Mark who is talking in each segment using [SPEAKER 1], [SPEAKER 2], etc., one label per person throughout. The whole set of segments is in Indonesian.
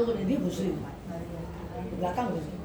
[SPEAKER 1] Ini muslim. Belakang muslim.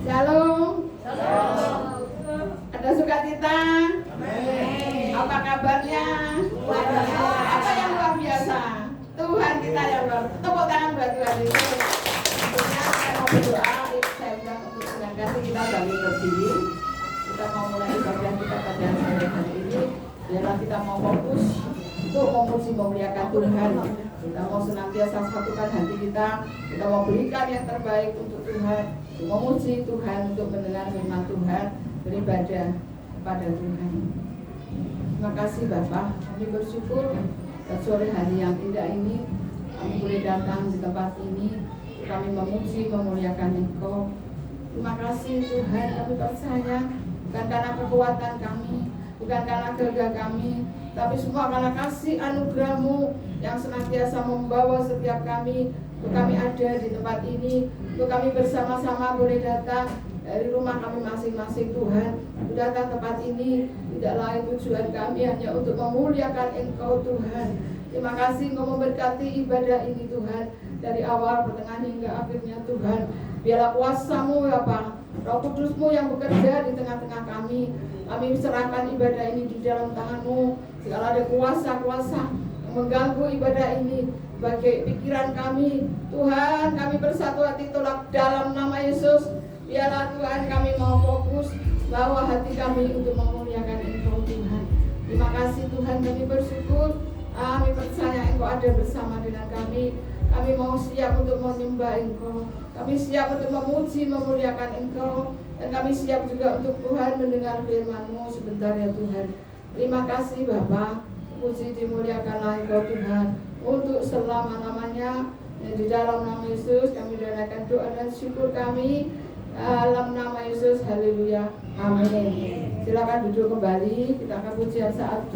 [SPEAKER 2] Shalom. Ada sukacita? Amin. Apa kabarnya? Apa yang luar biasa? Tuhan kita yang luar. Tepuk tangan buat Tuhan itu. Tentunya saya mau berdoa. Saya undang untuk menanggapi kita balik berdiri. Kita mau mulai ibadah kita pada hari ini. Biarlah kita mau fokus untuk memuji memuliakan Tuhan. Kita mau senantiasa satukan hati kita. Kita mau berikan yang terbaik untuk Tuhan. Memuji Tuhan, untuk mendengar firman Tuhan, beribadah kepada Tuhan. Terima kasih Bapak, kami bersyukur sore hari yang indah ini kami boleh datang di tempat ini. Kami memuji, memuliakan Engkau. Terima kasih Tuhan, kami percaya bukan karena kekuatan kami, bukan karena gagah kami, tapi semua karena kasih anugerah-Mu yang senantiasa membawa setiap kami. Untuk kami ada di tempat ini, untuk kami bersama-sama boleh datang dari rumah kami masing-masing Tuhan. Untuk datang tempat ini tidak lain tujuan kami hanya untuk memuliakan Engkau Tuhan. Terima kasih Engkau memberkati ibadah ini Tuhan, dari awal, pertengahan hingga akhirnya Tuhan. Biarlah kuasa-Mu ya Pak, Roh Kudus-Mu yang bekerja di tengah-tengah kami. Kami serahkan ibadah ini di dalam tangan-Mu. Segala ada kuasa-kuasa yang mengganggu ibadah ini bagi pikiran kami, Tuhan, kami bersatu hati tolak dalam nama Yesus. Biarlah Tuhan kami mau fokus bawa hati kami untuk memuliakan Engkau Tuhan. Terima kasih Tuhan, kami bersyukur. Kami percaya Engkau ada bersama dengan kami. Kami mau siap untuk menyembah Engkau. Kami siap untuk memuji, memuliakan Engkau. Dan kami siap juga untuk Tuhan mendengar firman-Mu sebentar ya Tuhan. Terima kasih Bapa. Puji dimuliakanlah Engkau Tuhan untuk selama-lamanya. Dan di dalam nama Yesus kami danakan doa dan syukur kami dalam nama Yesus. Haleluya. Amin. Silakan duduk kembali. Kita akan pujian saat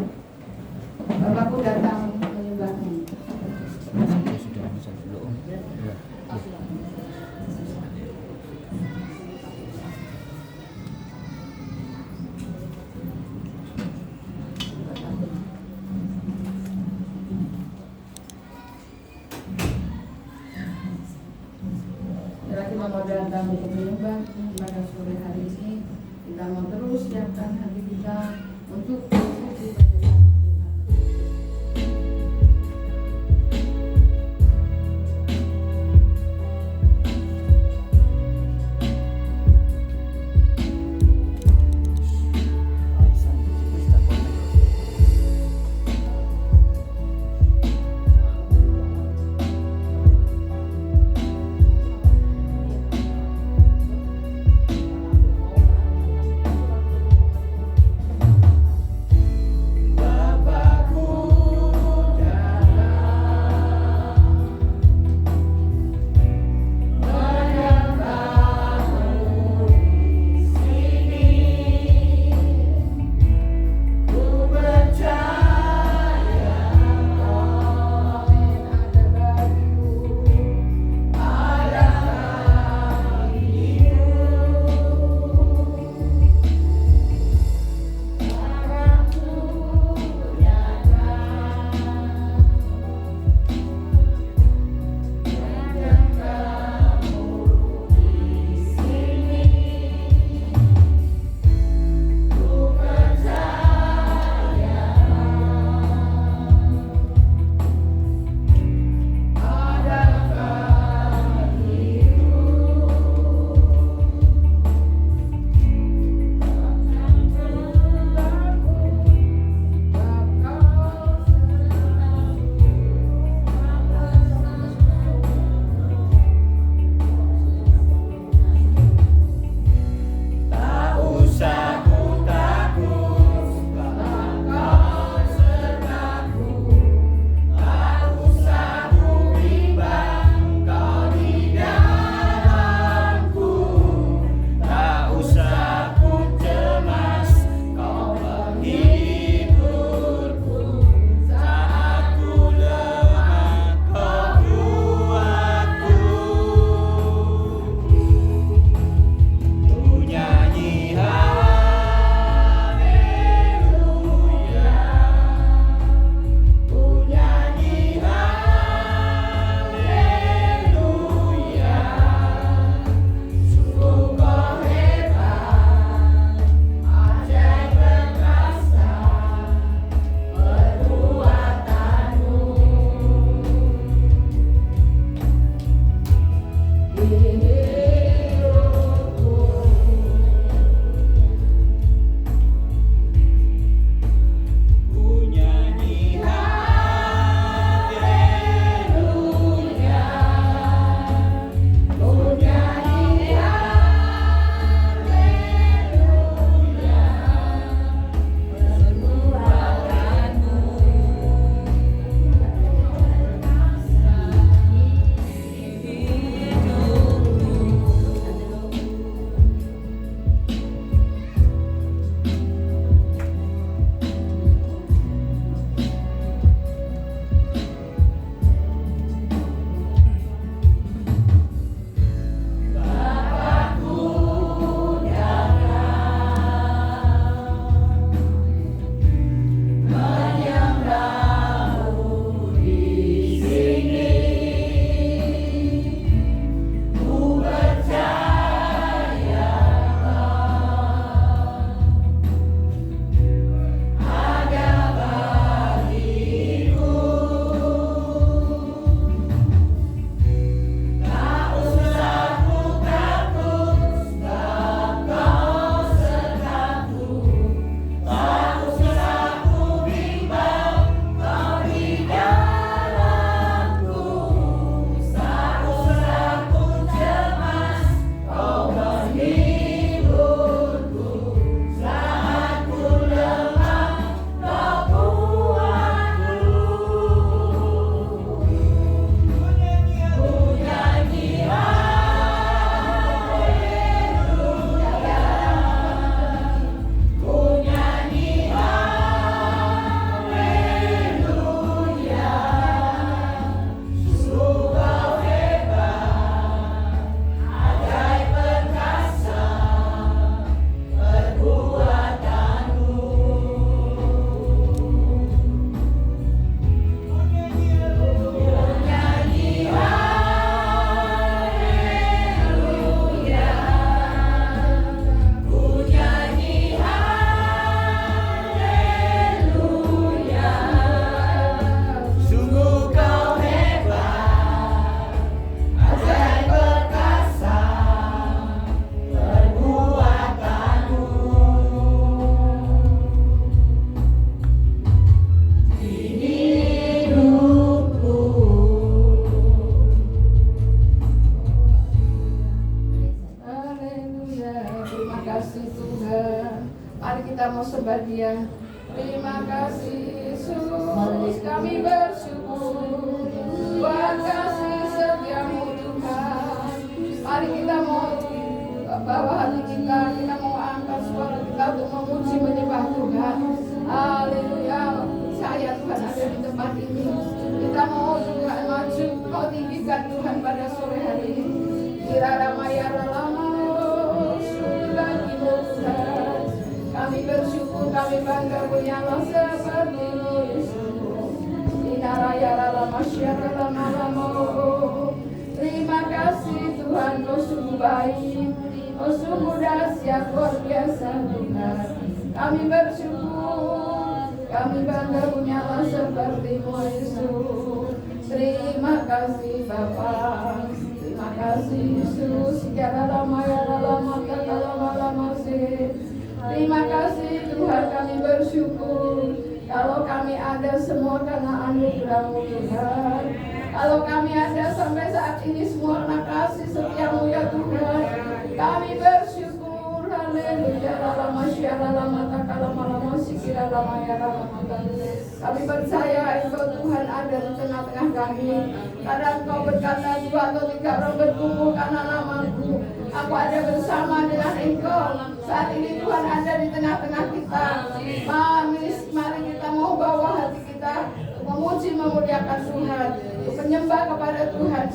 [SPEAKER 2] Bapakku datang menyembah-Mu. Datang untuk menyembah pada sore hari ini. Kita mau terus siapkan hati kita untuk memuji pada Tuhan. Dia. Terima kasih Yesus, kami bersyukur buat kasih setiamu Tuhan. Mari kita mau bawa hati kita mau angkat suara kita untuk memuji menyembah Tuhan. Haleluya. Saya Tuhan ada di tempat ini. Kita mau juga maju, mau tinggikan Tuhan pada sore hari ini. Kira-ramaya lama lagi Tuhan. Kami bersyukur, kami bangga punya Allah seperti-Mu Yesus. Inaraya lama syara lama. Terima kasih Tuhan, Kau sungguh baik, Kau sungguh dahsyat, luar biasa Tuhan. Kami bersyukur, kami bangga punya Allah seperti-Mu Yesus. Terima kasih Bapa, terima kasih Yesus. Segala lama ya lama kata lama sih. Terima kasih Tuhan, kami bersyukur. Kalau kami ada semua karena anugerah-Mu Tuhan. Kalau kami ada sampai saat ini semua karena kasih setia-Mu ya Tuhan. Kami bersyukur. Haleluya. Kami percaya Engkau Tuhan ada di tengah-tengah kami. Karena Engkau berkata 2 atau 3 orang berkumpul karena nama-Mu, aku ada bersama dengan Engkau. Saat ini Tuhan ada di tengah-tengah kita. Mari kita mau bawa hati kita memuji memuliakan Tuhan, menyembah kepada Tuhan.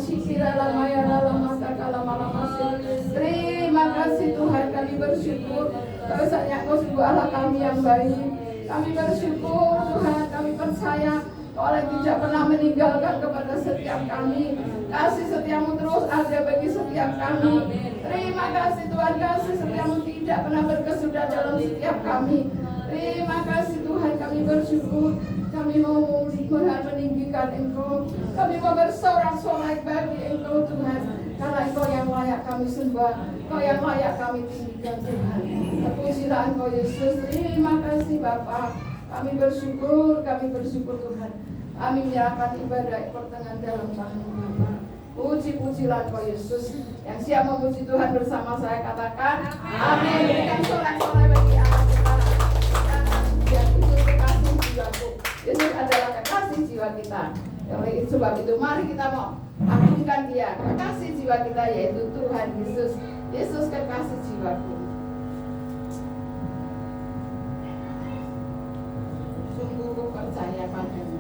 [SPEAKER 2] Terima kasih Tuhan, kami bersyukur. Bahwasanya Kau sungguh Allah kami yang baik. Kami bersyukur Tuhan, kami percaya Kau tidak pernah meninggalkan kepada setiap kami. Kasih setiamu terus ada bagi setiap kami. Terima kasih Tuhan, kasih setiamu tidak pernah berkesudah dalam setiap kami. Terima kasih Tuhan, kami bersyukur. Kami mau meninggikan Engkau. Kami mau bersorak-sorai bagi Engkau Tuhan. Karena Engkau yang layak kami sembah, Engkau yang layak kami tinggikan Tuhan. Terpujilah Engkau Yesus. Terima kasih Bapa. Kami bersyukur Tuhan. Kami menyerahkan ibadah pertengahan dalam tangan Bapa. Puji-pujilah Engkau Yesus. Yang siap memuji Tuhan bersama saya katakan amin. Berikan sorak-sorai bagi Allah kita. Yesus kekasih jiwaku. Yesus adalah kekasih jiwa kita. Oleh sebab itu mari kita mau agungkan Dia, kekasih jiwa kita, yaitu Tuhan Yesus. Yesus kekasih jiwaku. Sungguh ku percaya padamu.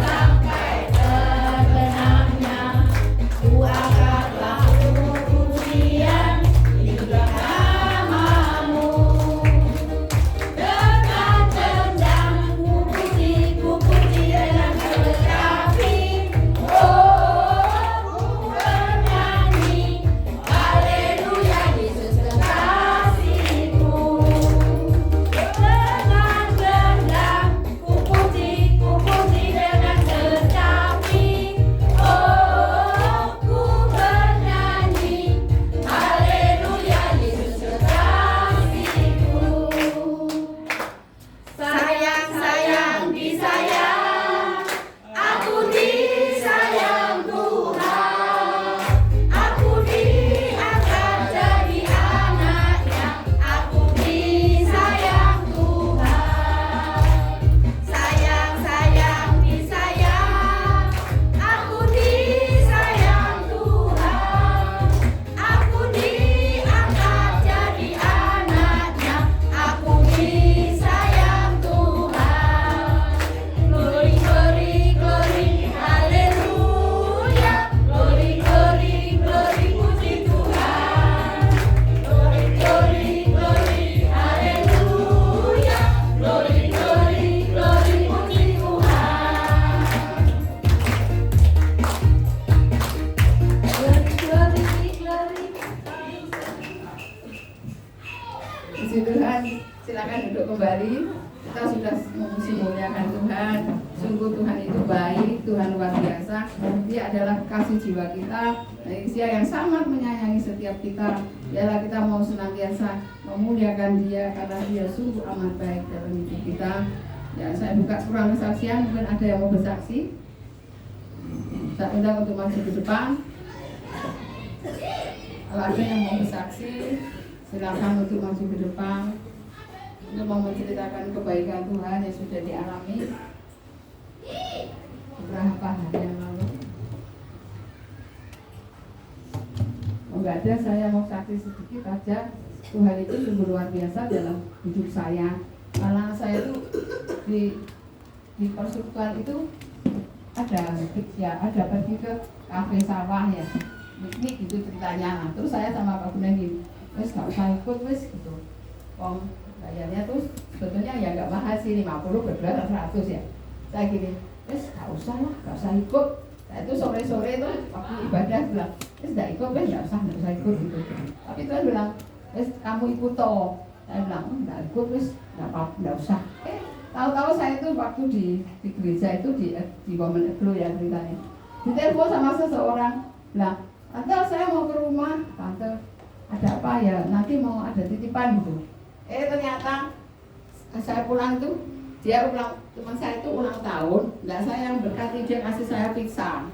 [SPEAKER 3] Sampai terbenamnya, ku akan
[SPEAKER 2] kasih jiwa kita, Dia yang sangat menyayangi setiap kita. Biarlah kita mau senantiasa memuliakan Dia karena Dia sungguh amat baik dalam hidup kita. Ya, saya buka kurang kesaksian, mungkin ada yang mau bersaksi. Saya undang untuk maju ke depan. Kalau ada yang mau bersaksi, silakan untuk maju ke depan untuk mau menceritakan kebaikan Tuhan yang sudah dialami beberapa hari yang lalu. Enggak ada, saya mau saksi sedikit aja. Tuhan itu sungguh luar biasa dalam hidup saya. Karena saya itu di persekutuan itu ada pergi ke kafe sawah ya, piknik gitu ceritanya. Nah, terus saya sama Pak Gunan gini, wes gak usah ikut wes gitu. Bayarnya tuh sebetulnya ya gak mahal sih, 50 berdua 100 ya. Saya gini, wes gak usah lah, gak usah ikut. Nah itu sore-sore itu waktu ibadah bilang, wes gak ikut, wes gak usah ikut gitu. Tapi Tuhan bilang, wes kamu ikut toh. Saya bilang, gak ikut wes, gak usah. Tahu-tahu saya itu waktu di gereja itu di Women Aglo ya ceritanya. Ditelepon sama seseorang, bilang, tante saya mau ke rumah, tante ada apa ya? Nanti mau ada titipan gitu. Ternyata saya pulang itu, dia ulang, teman saya itu ulang tahun, dan saya yang berkati, dia kasih saya pizza.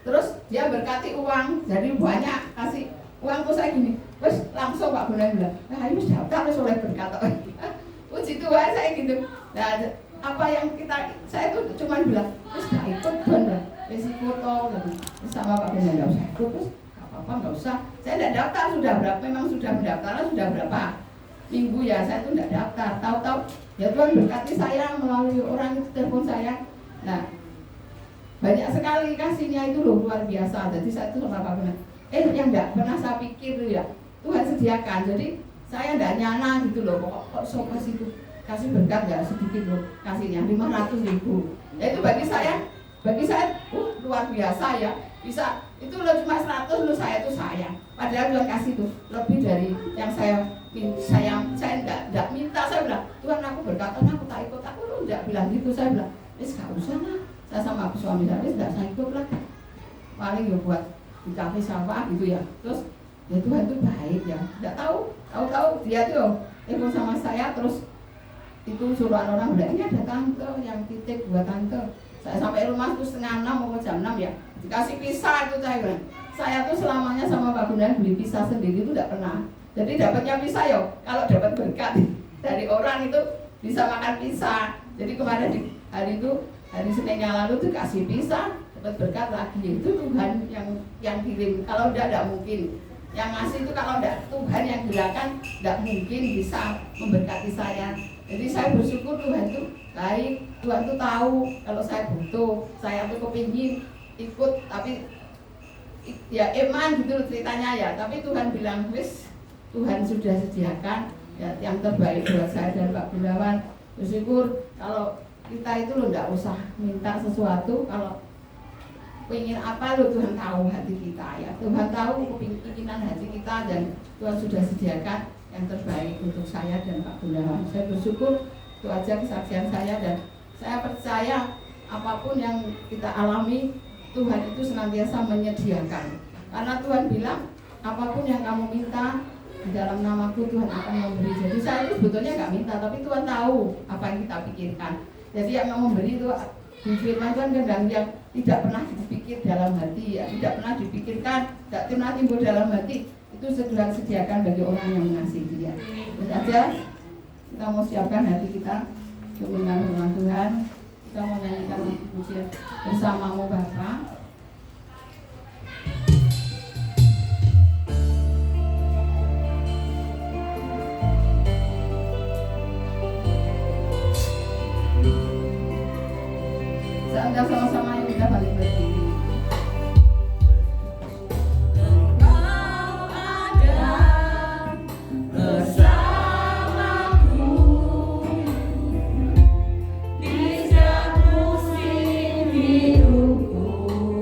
[SPEAKER 2] Terus dia berkati uang, jadi banyak kasih uang tuh saya gini, terus langsung Pak Gunan bilang, nah ini daftar terus oleh berkat. Puji Tuhan saya gitu. Nah, apa yang saya tuh cuma bilang, terus gak ikut bener, risiko toh, sama Pak Gunan gak usah ikut, terus apa nggak usah. Saya tidak daftar sudah berapa, memang sudah mendaftar sudah berapa minggu ya, saya tuh tidak daftar. Tahu-tahu ya Tuhan berkati saya melalui orang itu telepon saya. Nah, banyak sekali kasihnya itu loh, luar biasa. Jadi saya tuh sama Pak Gunan, yang tidak pernah saya pikir tuh ya Tuhan sediakan. Jadi saya tidak nyana gitu loh, kok so kasih berkat nggak sedikit loh, kasihnya 500.000. Ya itu bagi saya luar biasa ya. Bisa itu loh, cuma 100 loh, saya tuh sayang. Padahal Tuhan kasih tuh lebih dari yang saya enggak minta. Saya bilang, Tuhan aku berkata aku tak ikut, aku lu enggak bilang gitu. Saya bilang, gak usah lah. Saya sama suami saya, enggak saya ikut lah. Paling ya buat di kafe sawah gitu ya. Terus ya Tuhan itu baik ya. Enggak tahu dia tuh telepon sama saya, terus itu suruhan orang bilang, ini ada tante yang titip buat tante. Saya sampai rumah tuh 5:30 mau ke jam 6 ya, dikasih pisah itu saya bilang. Saya tuh selamanya sama Pak Gunan beli pisah sendiri itu enggak pernah. Jadi dapatnya pisah ya, kalau dapat berkat dari orang itu bisa makan pisah. Jadi kemarin di hari Senin yang lalu tuh kasih pisah, dapat berkat lagi. Itu Tuhan yang kirim. Kalau tidak mungkin. Yang ngasih itu kalau tidak Tuhan yang gerakan, tidak mungkin bisa memberkati saya. Jadi saya bersyukur Tuhan itu baik. Tuhan itu tahu kalau saya butuh, saya tuh kepingin ikut, tapi ya eman gitu ceritanya ya. Tapi Tuhan bilang, wis Tuhan sudah sediakan ya, yang terbaik buat saya dan Pak Gunawan. Bersyukur kalau kita itu loh tidak usah minta sesuatu, kalau pengen apa lo Tuhan tahu hati kita ya. Tuhan tahu keinginan hati kita dan Tuhan sudah sediakan yang terbaik untuk saya dan Pak Gunawan. Saya bersyukur, itu aja kesaksian saya, dan saya percaya apapun yang kita alami Tuhan itu senantiasa menyediakan. Karena Tuhan bilang apapun yang kamu minta di dalam namaku Tuhan akan memberi. Jadi saya itu sebetulnya nggak minta, tapi Tuhan tahu apa yang kita pikirkan. Jadi yang mau memberi itu di firman Tuhan kadang yang tidak pernah dipikir dalam hati ya, tidak pernah dipikirkan, tidak pernah timbul dalam hati, itu Tuhan sediakan bagi orang yang mengasihi Dia. Terus aja kita mau siapkan hati kita untuk mendengar Tuhan. Kita mau nyanyikan pujian bersamamu Bapa. Kita sama-sama yang kita balik berdiri.
[SPEAKER 3] Hidupku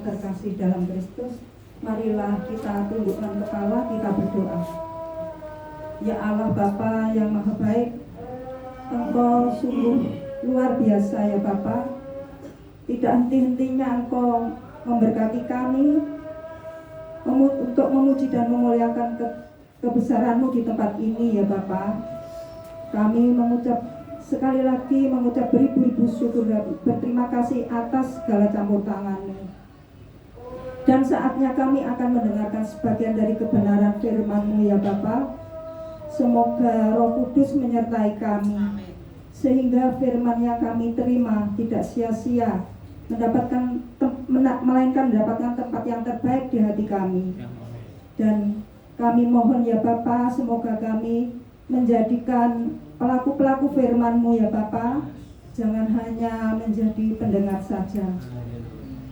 [SPEAKER 3] terkasih dalam Kristus, marilah kita tundukkan kepala, kita berdoa. Ya Allah Bapa yang Maha Baik, Engkau sungguh luar biasa ya Bapa. Tidak henti-hentinya Engkau memberkati kami untuk memuji dan memuliakan kebesaran-Mu di tempat ini ya Bapa. Kami sekali lagi mengucap beribu-ribu syukur dan berterima kasih atas segala campur tangan-Mu. Dan saatnya kami akan mendengarkan sebagian dari kebenaran firman-Mu ya Bapa. Semoga Roh Kudus menyertai kami, sehingga firman yang kami terima tidak sia-sia, melainkan mendapatkan tempat yang terbaik di hati kami. Dan kami mohon ya Bapa, semoga kami menjadikan pelaku-pelaku firman-Mu ya Bapa, jangan hanya menjadi pendengar saja.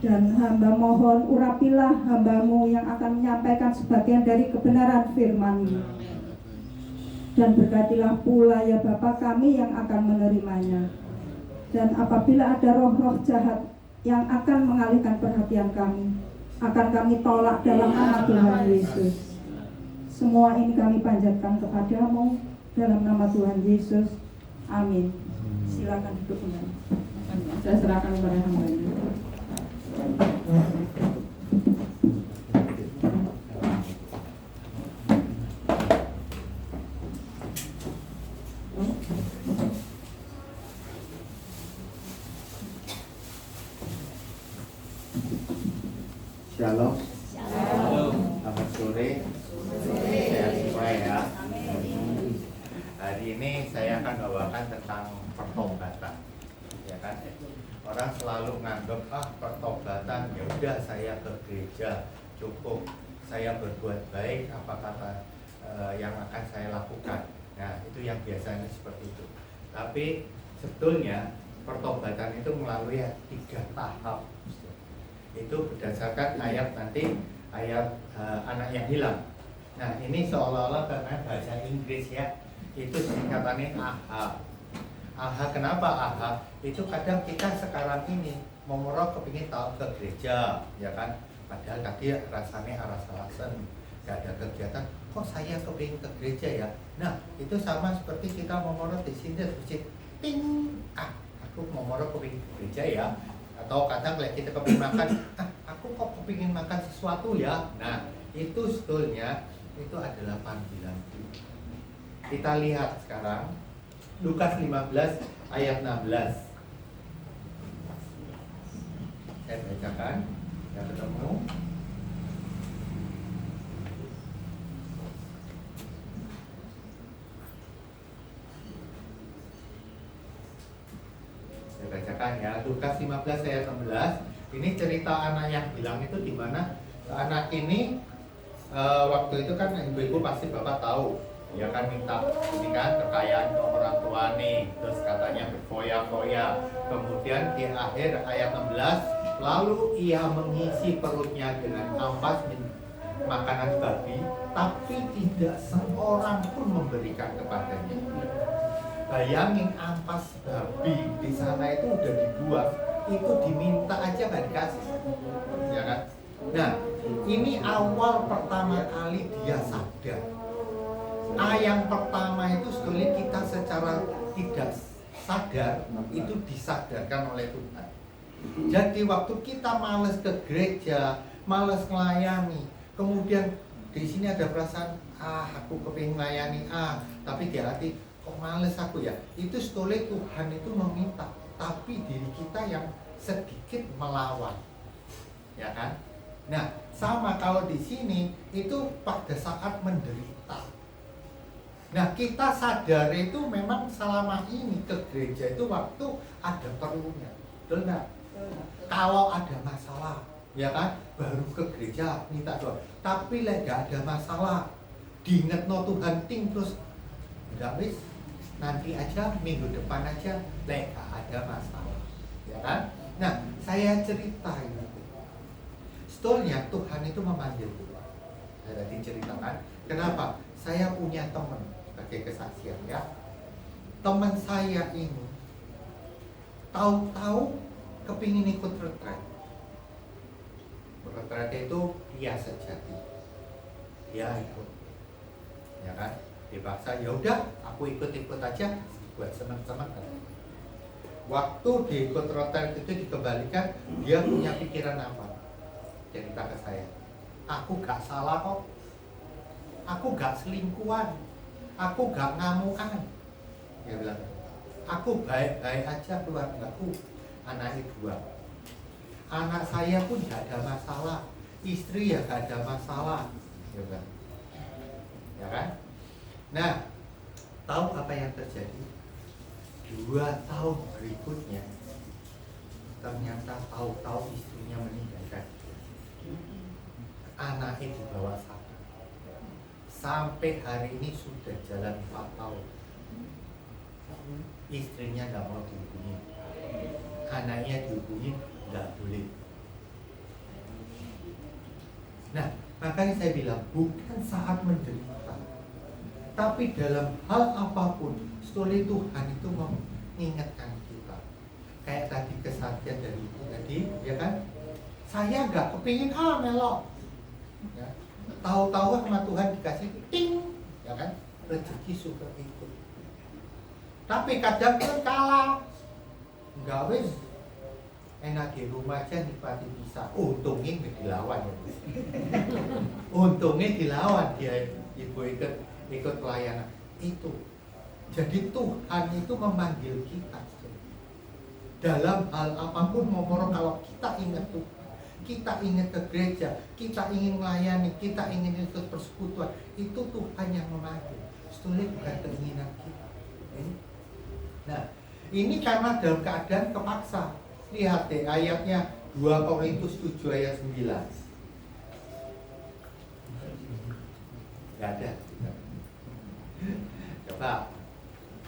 [SPEAKER 3] Dan hamba mohon urapilah hamba-Mu yang akan menyampaikan sebagian dari kebenaran firman-Mu. Dan berkatilah pula ya Bapa kami yang akan menerimanya. Dan apabila ada roh-roh jahat yang akan mengalihkan perhatian kami, akan kami tolak dalam nama Tuhan Yesus. Semua ini kami panjatkan kepadamu dalam nama Tuhan Yesus. Amin. Silakan duduk kembali.
[SPEAKER 2] Saya serahkan kepada hamba-Nya.
[SPEAKER 4] Shalom. Selamat sore. Sehat semua ya. Hari ini saya akan bawakan tentang pertobatan. Ya kan? Orang selalu nganggap pertobatan ya udah saya ke gereja cukup, saya berbuat baik apa kata yang akan saya lakukan. Nah, itu yang biasanya seperti itu. Tapi sebetulnya pertobatan itu melalui 3 tahap. Itu berdasarkan ayat anak yang hilang. Nah, ini seolah-olah karena bahasa Inggris ya, itu singkatannya AHA. AHA, kenapa AHA? Itu kadang kita sekarang ini memorok kepingin tahu ke gereja, ya kan? Padahal tadi rasanya alasan gak ada kegiatan. Kok saya kepingin ke gereja ya? Nah, itu sama seperti kita memorok di sini terus ting, aku memorok kepingin ke gereja ya. Atau kadang kita kepingin makan, aku kok kepingin makan sesuatu ya. Nah, itu sebetulnya itu adalah panggilan. Kita lihat sekarang Lukas 15 ayat 16. Saya bacakan, ya ketemu. Saya bacakan bacakan ya, Lukas 15 ayat 16. Ini cerita anak yang bilang itu di mana anak ini waktu itu kan ibu-ibu pasti bapak tahu, ya kan minta ini kan kekayaan ke orang tua nih, terus katanya berfoya-foya. Kemudian di akhir ayat 16, lalu ia mengisi perutnya dengan ampas makanan babi, tapi tidak seorang pun memberikan kepadanya. Bayangin, ampas babi di sana itu udah dibuat, itu diminta aja nggak dikasih, ya kan? Nah, ini awal pertama kali dia sadar. Yang pertama itu sebetulnya kita secara tidak sadar itu disadarkan oleh Tuhan. Jadi waktu kita malas ke gereja, malas melayani, kemudian di sini ada perasaan aku kepingin melayani tapi di hati kok males aku ya. Itu sebetulnya Tuhan itu meminta, tapi diri kita yang sedikit melawan, ya kan? Nah, sama kalau di sini itu pada saat menderita. Nah, kita sadar itu memang selama ini ke gereja itu waktu ada perlunya, betul nggak? Kalau ada masalah, ya kan, baru ke gereja minta doa. Tapi lah nggak ada masalah, diinget no Tuhan terus nggak wis, nanti aja minggu depan aja, nggak ada masalah, ya kan? Nah, saya cerita ini. Sebetulnya Tuhan itu memanggil kita. Saya tadi ceritakan, kenapa? Saya punya teman, sebagai kesaksian ya. Teman saya ini tahu-tahu kepingin ikut retret. Retret itu dia sejati. Dia ikut, ya kan? Dipaksa, ya udah, aku ikut-ikut aja buat senang-senang. Waktu diikut retret itu dikembalikan, dia punya pikiran apa? Cerita ke saya, aku gak salah kok, aku gak selingkuhan, aku gak ngamukan. Dia bilang, aku baik-baik aja keluargaku, anaknya 2. Anak saya pun gak ada masalah, istri ya gak ada masalah. Dia bilang, ya kan? Nah, tahu apa yang terjadi? 2 tahun berikutnya, ternyata tahu-tahu istrinya meninggalkan. Anaknya dibawa sakit. Sampai hari ini sudah jalan 4 tahun. Istrinya nggak mau dihubungi, anaknya dihubungi nggak boleh. Nah, makanya saya bilang bukan saat menderita, tapi dalam hal apapun, sebetulnya Tuhan itu mengingatkan kita. Kayak tadi kesaksian dari ibu tadi, ya kan? Saya nggak kepingin melok. Ya. Tahu-tahu sama Tuhan dikasih ting, ya kan, rezeki suka ikut. Tapi kadang kan kalah, nggak wis, enak di rumah aja nikmati bisa. Untungnya nggak dilawan ya, untungnya dilawan dia ibu ikut pelayanan itu. Jadi Tuhan itu memanggil kita dalam hal apapun, kalau kita ingat Tuhan, kita ingin ke gereja, kita ingin melayani, kita ingin ikut persekutuan, itu Tuhan yang memanggil. Sebetulnya bukan keinginan kita. Nah, ini karena dalam keadaan kepaksa. Lihat deh ayatnya 2 Korintus 7 ayat 9. Gak ada. Coba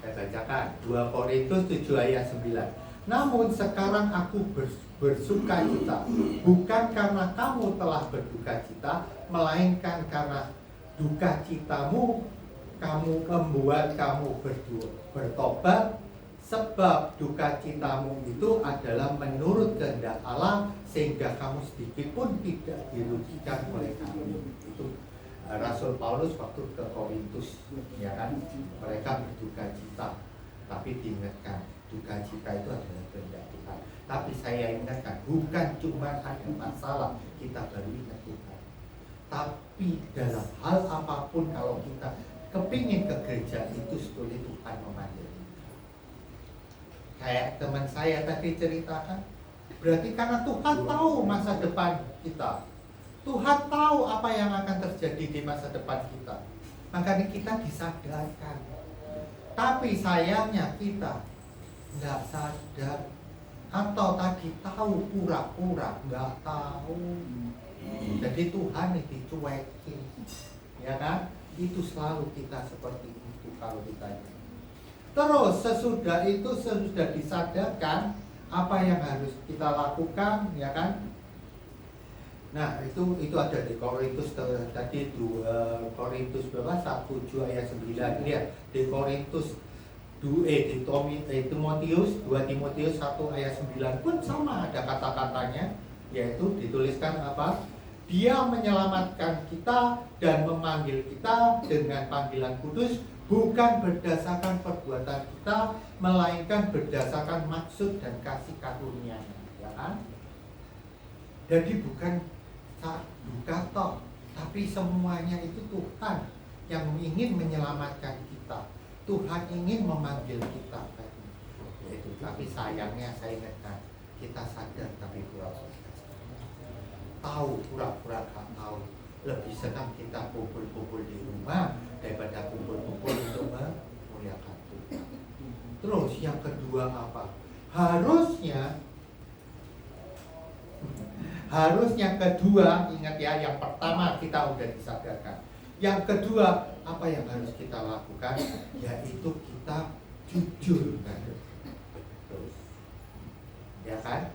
[SPEAKER 4] saya bacakan 2 Korintus 7 ayat 9. Namun sekarang aku bersuka cita, bukan karena kamu telah berduka cita, melainkan karena duka citamu kamu membuat kamu bertobat, sebab duka citamu itu adalah menurut kehendak Allah, sehingga kamu sedikit pun tidak dirugikan oleh kami. Itu Rasul Paulus waktu ke Korintus, ya kan, mereka berduka cita, tapi diingatkan duka cita itu adalah kehendak Tuhan. Tapi saya ingatkan, bukan cuma ada masalah kita baru ingat Tuhan, tapi dalam hal apapun kalau kita kepingin ke gereja itu sebetulnya Tuhan memanggil. Kayak teman saya tadi ceritakan, berarti karena Tuhan tahu masa depan kita, Tuhan tahu apa yang akan terjadi di masa depan kita, makanya kita disadarkan. Tapi sayangnya kita nggak sadar Atau tadi tahu pura-pura nggak tahu. Jadi Tuhan ini dicuekin, ya kan? Itu selalu kita seperti itu kalau ditanya. Terus sesudah itu, sesudah disadarkan apa yang harus kita lakukan, ya kan? Nah itu ada di Korintus tadi itu Korintus berapa? 1:7 ayat 9. Lihat di Korintus di Timotius 2 Timotius 1 ayat 9 pun sama ada kata-katanya, yaitu dituliskan apa? Dia menyelamatkan kita dan memanggil kita dengan panggilan kudus, bukan berdasarkan perbuatan kita, melainkan berdasarkan maksud dan kasih karunia-Nya, ya kan? Jadi bukan toh, tapi semuanya itu Tuhan yang ingin menyelamatkan kita. Tuhan ingin memanggil kita tadi. Yaitu, tapi sayangnya saya ingatkan, kita sadar tapi pura-pura. Tahu pura-pura gak tahu. Lebih senang kita kumpul-kumpul di rumah daripada kumpul-kumpul untuk memuliakan Tuhan. Terus yang kedua apa? Harusnya kedua, ingat ya, yang pertama kita udah disadarkan. Yang kedua, apa yang harus kita lakukan? Yaitu kita jujur kan? Terus, ya kan?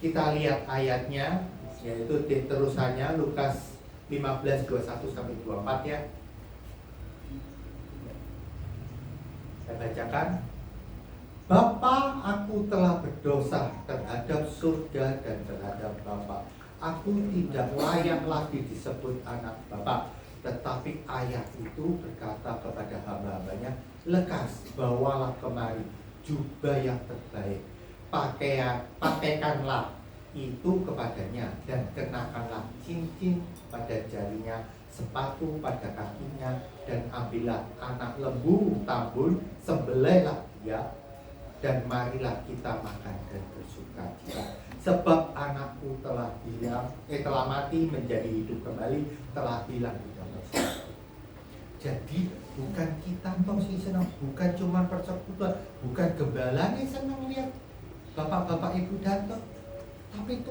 [SPEAKER 4] Kita lihat ayatnya, yaitu terusannya Lukas 15:21-24 ya. Saya bacakan. Bapa, aku telah berdosa terhadap surga dan terhadap Bapa. Aku tidak layak lagi disebut anak Bapa. Tetapi ayat itu berkata kepada hamba-hambanya, lekas bawalah kemari jubah yang terbaik, pakaikanlah itu kepadanya, dan kenakanlah cincin pada jarinya, sepatu pada kakinya, dan ambillah anak lembu tambun, sembelihlah dia, dan marilah kita makan dan bersukacita. Sebab anakku telah mati menjadi hidup kembali, telah hilang di dalam surga. Jadi bukan kita toh sih senang, bukan cuma persekutuan, bukan gembala nih senang lihat bapak-bapak ibu datang, tapi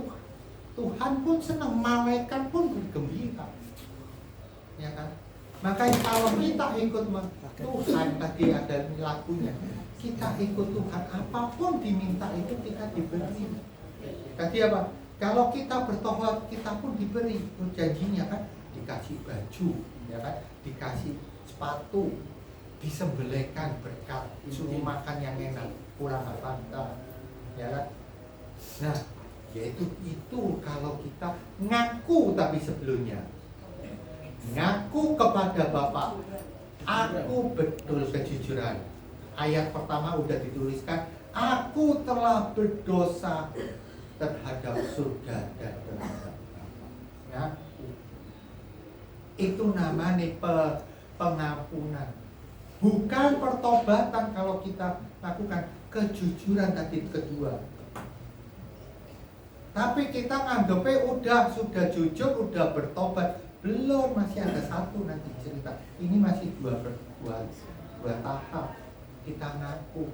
[SPEAKER 4] Tuhan pun senang, malaikat pun bergembira, ya kan? Makanya kalau kita ikut Tuhan, tadi ada lagunya, kita ikut Tuhan, apapun diminta itu kita diberi. Tadi apa? Kalau kita bertobat, kita pun diberi. Janjinya kan dikasih baju, ya kan? Dikasih sepatu, disembelihkan berkat, disuruh makan yang enak, kurang apa enggak, ya kan? Nah, yaitu itu kalau kita ngaku, tapi sebelumnya ngaku kepada Bapa, aku betul kejujuran. Ayat pertama udah dituliskan, aku telah berdosa terhadap surga dan terhadap Bapa. Ngaku. Itu namanya pengampunan. Bukan pertobatan kalau kita lakukan kejujuran tadi kedua. Tapi kita nganggepnya sudah jujur, udah bertobat. Belum, masih ada satu nanti cerita. Ini masih dua tahap. Kita ngaku,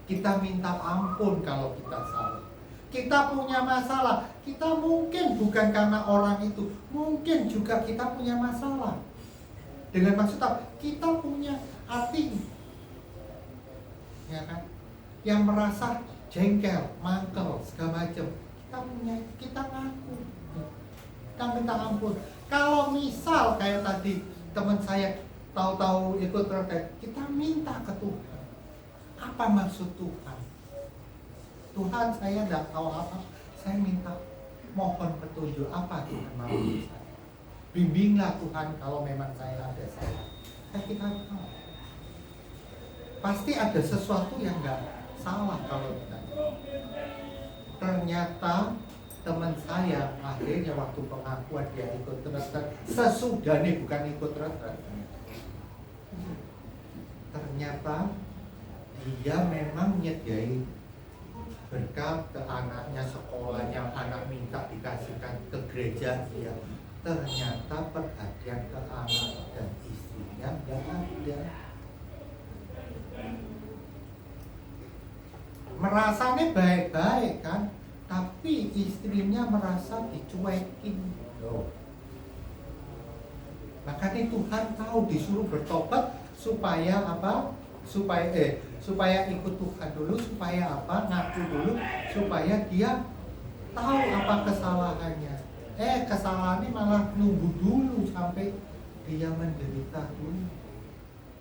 [SPEAKER 4] kita minta ampun kalau kita salah. Kita punya masalah, kita mungkin bukan karena orang itu, mungkin juga kita punya masalah. Dengan maksud apa? Kita punya hati, ya kan? Yang merasa jengkel, mangkel, segala macam. Kita ngaku, kita minta ampun. Kalau misal kayak tadi teman saya tahu-tahu ikut retret, kita minta ke Tuhan. Apa maksud Tuhan? Tuhan, saya tidak tahu apa. Saya minta, mohon petunjuk apa Tuhan mau saya. Bimbinglah Tuhan kalau memang saya ada salah. Kita tahu. Pasti ada sesuatu yang nggak salah kalau kita. Ternyata teman saya akhirnya waktu pengakuan dia ikut retret, sesudah nih bukan ikut retret. Ternyata dia memang nyediain berkat ke anaknya, sekolahnya, anak minta dikasihkan ke gereja dia. Ternyata perhatian ke anak dan istrinya nggak ada. merasanya baik-baik kan, tapi istrinya merasa dicuekin. Loh. Makanya Tuhan tahu disuruh bertobat supaya apa? Supaya ikut Tuhan dulu, supaya apa? Ngaku dulu, supaya dia tahu apa kesalahannya. Kesalahannya malah nunggu dulu sampai dia menderita dulu.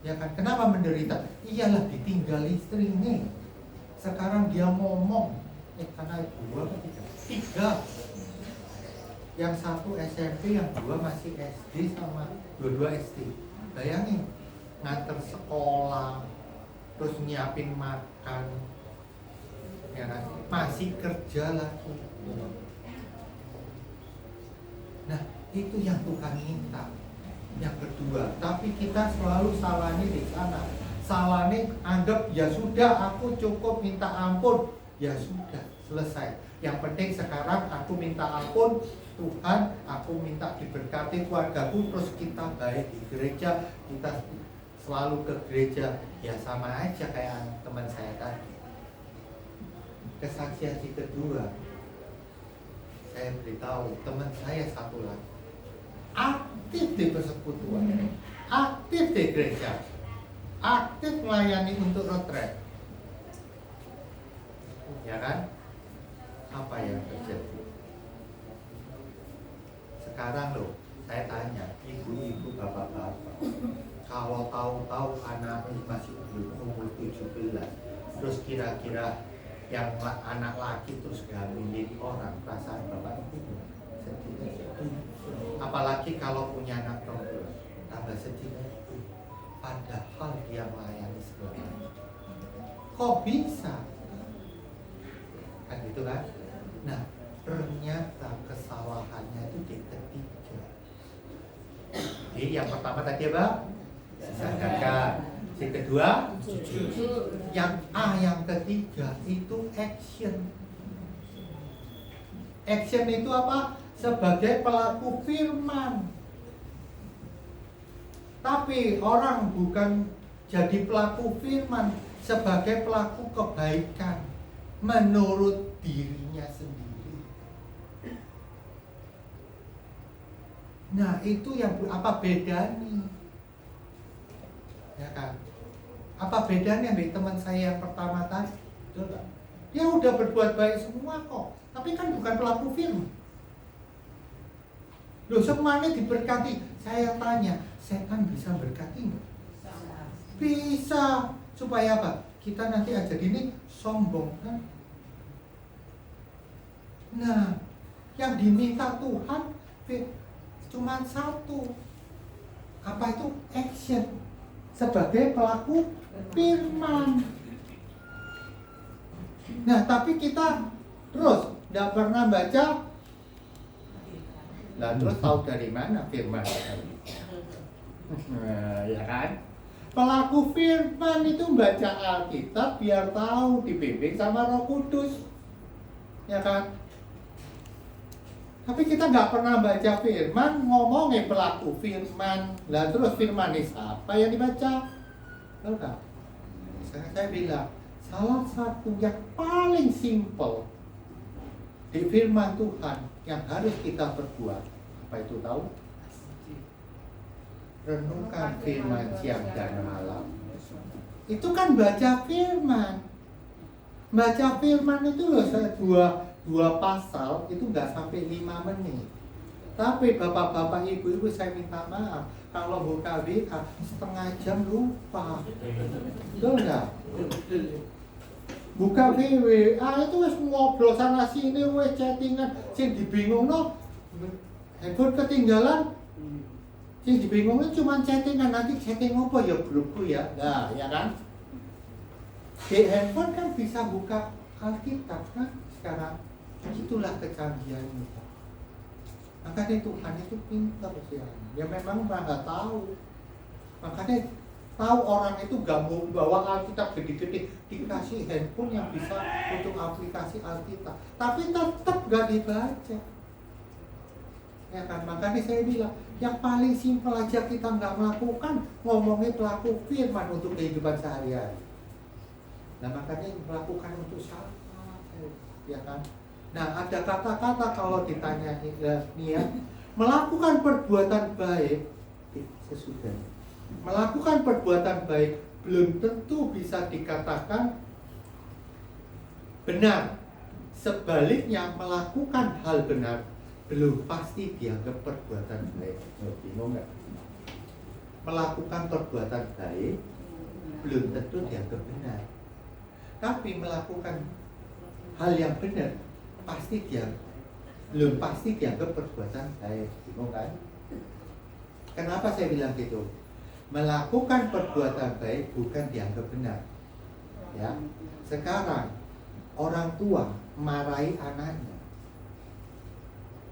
[SPEAKER 4] Ya kan? Kenapa menderita? Iyalah ditinggal istrinya. Sekarang dia ngomong, karena 2 atau 3. Yang 1 SMP, yang 2 masih SD sama dua SD. Bayangin, nganter sekolah, terus nyiapin makan, ya kan? Masih kerja lagi. Nah, itu yang Tuhan minta. Yang kedua, tapi kita selalu salahnya di sana. Salahnya anggap ya sudah, aku cukup minta ampun, ya sudah selesai. Yang penting sekarang aku minta ampun, Tuhan, aku minta diberkati keluargaku, terus kita baik di gereja, kita selalu ke gereja, ya sama aja kayak teman saya tadi. Kesaksian si kedua, saya beritahu teman saya satu lagi, aktif di persekutuan, aktif di gereja, aktif melayani untuk retret, ya kan? Apa yang terjadi? Sekarang loh, saya tanya ibu-ibu, bapak-bapak, kalau tahu-tahu anaknya masih belum umur 17, terus kira-kira yang anak laki terus hamilin orang, perasaan bapak ibu sedih. Apalagi kalau punya anak perempuan, tambah sedih. Padahal dia melayani segalanya. Kok bisa? Kan gitu kan? Nah, ternyata kesalahannya itu di ketiga. Jadi yang pertama tadi apa? Sadarkan. Yang kedua, yang ketiga itu action. Action itu apa? Sebagai pelaku firman. Tapi orang bukan jadi pelaku firman, sebagai pelaku kebaikan menurut dirinya sendiri. Nah, itu yang apa bedanya? Ya kan? Apa bedanya dengan teman saya yang pertama tadi? Betul gak? Dia udah berbuat baik semua kok, tapi kan bukan pelaku firman. Loh, semuanya diberkati. Saya tanya, setan bisa berkati nggak? Bisa. Supaya apa? Kita nanti aja gini sombong kan? Nah, yang diminta Tuhan cuma satu. Apa itu? Action. Sebagai pelaku firman. Nah, tapi kita terus tidak pernah baca. Lah terus tahu dari mana firman? Ya kan? Pelaku firman itu baca Alkitab biar tahu, dibimbing sama Roh Kudus. Ya kan? Tapi kita nggak pernah baca firman, ngomongin pelaku firman. Lah terus firman ini apa yang dibaca? Tahu nggak? Saya bilang, salah satu yang paling simpel di firman Tuhan yang harus kita perbuat, apa itu tahu? Renungkan firman siang dan malam. Itu kan baca firman. Baca firman itu loh, dua pasal itu nggak sampai 5 menit. Tapi bapak-bapak, ibu-ibu, saya minta maaf, kalau buka WA setengah jam lupa. Betul nggak? Buka WA itu wes ngobrol sana sini, wes chattingan, sing dibingung no, handphone ketinggalan. Sing dibingungin cuma chattingan, nanti chatting apa ya grupku ya. Nah, ya kan? Di handphone kan bisa buka Alkitab kan sekarang. Itulah kecanggihan kita. Makanya Tuhan itu pintar sih. Ya memang nggak tahu. Makanya tahu orang itu gak mau bawa Alkitab gede-gede, dikasih handphone yang bisa untuk aplikasi Alkitab. Tapi tetap gak dibaca. Ya kan? Makanya saya bilang, yang paling simpel aja kita nggak melakukan, ngomongin pelaku firman untuk kehidupan sehari-hari. Nah makanya melakukan untuk salah, ya kan? Nah ada kata-kata kalau ditanya nih ya, melakukan perbuatan baik sesudah. Melakukan perbuatan baik belum tentu bisa dikatakan benar. Sebaliknya melakukan hal benar belum pasti dianggap perbuatan baik. Bingung nggak? Melakukan perbuatan baik belum tentu dianggap benar. Tapi melakukan hal yang benar belum pasti dianggap perbuatan baik. Bingung kan? Kenapa saya bilang gitu? Melakukan perbuatan baik bukan dianggap benar. Ya. Sekarang orang tua marahi anaknya.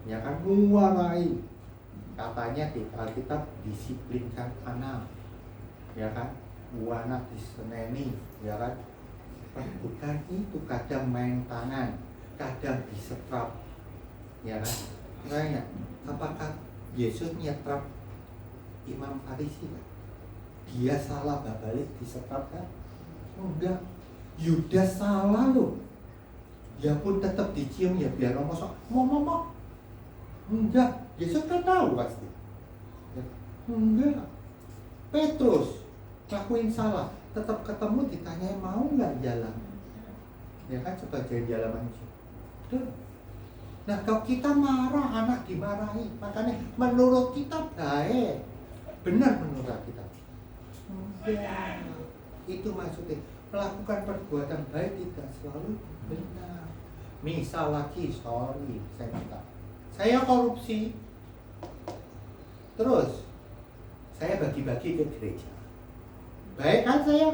[SPEAKER 4] Ya kan, marahi. Katanya di Alkitab disiplinkan anak. Ya kan? Anak diseneni, ya kan? Bukan itu, kadang main tangan, kadang disetrap. Ya kan? Makanya, apakah Yesus nyetrap Imam Farisi kan? Dia salah balik disetrap kan? Enggak. Yudas salah loh. Dia pun tetap dicium ya biar ngomong mau. Enggak. Yesus kan tahu pasti. Ya. Enggak. Petrus lakuin salah, tetap ketemu ditanya mau nggak jalan? Ya kan, sebagian jalan manusia. Betul. Nah kalau kita marah, anak dimarahi, makanya menurut kita baik, benar menurut kita. Ya, itu maksudnya melakukan perbuatan baik tidak selalu benar. Misal lagi, sorry, saya minta, saya korupsi, terus saya bagi-bagi ke gereja, baik kan saya?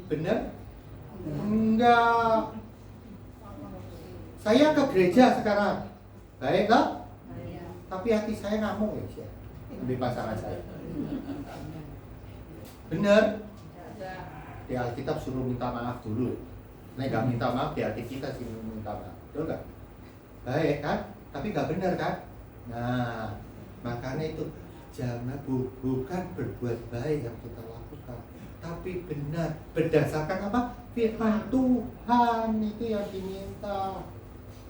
[SPEAKER 4] Benar? Enggak. Saya ke gereja sekarang, baik tak? Tapi hati saya ngamuk ya, di pasangan saya. Benar? Di Alkitab suruh minta maaf dulu. Nek gak minta maaf, di hati kita sih minta maaf. Betul gak? Baik kan? Tapi gak benar kan? Nah, makanya itu jangan bukan berbuat baik yang kita lakukan, tapi benar berdasarkan apa? Firman Tuhan itu yang diminta.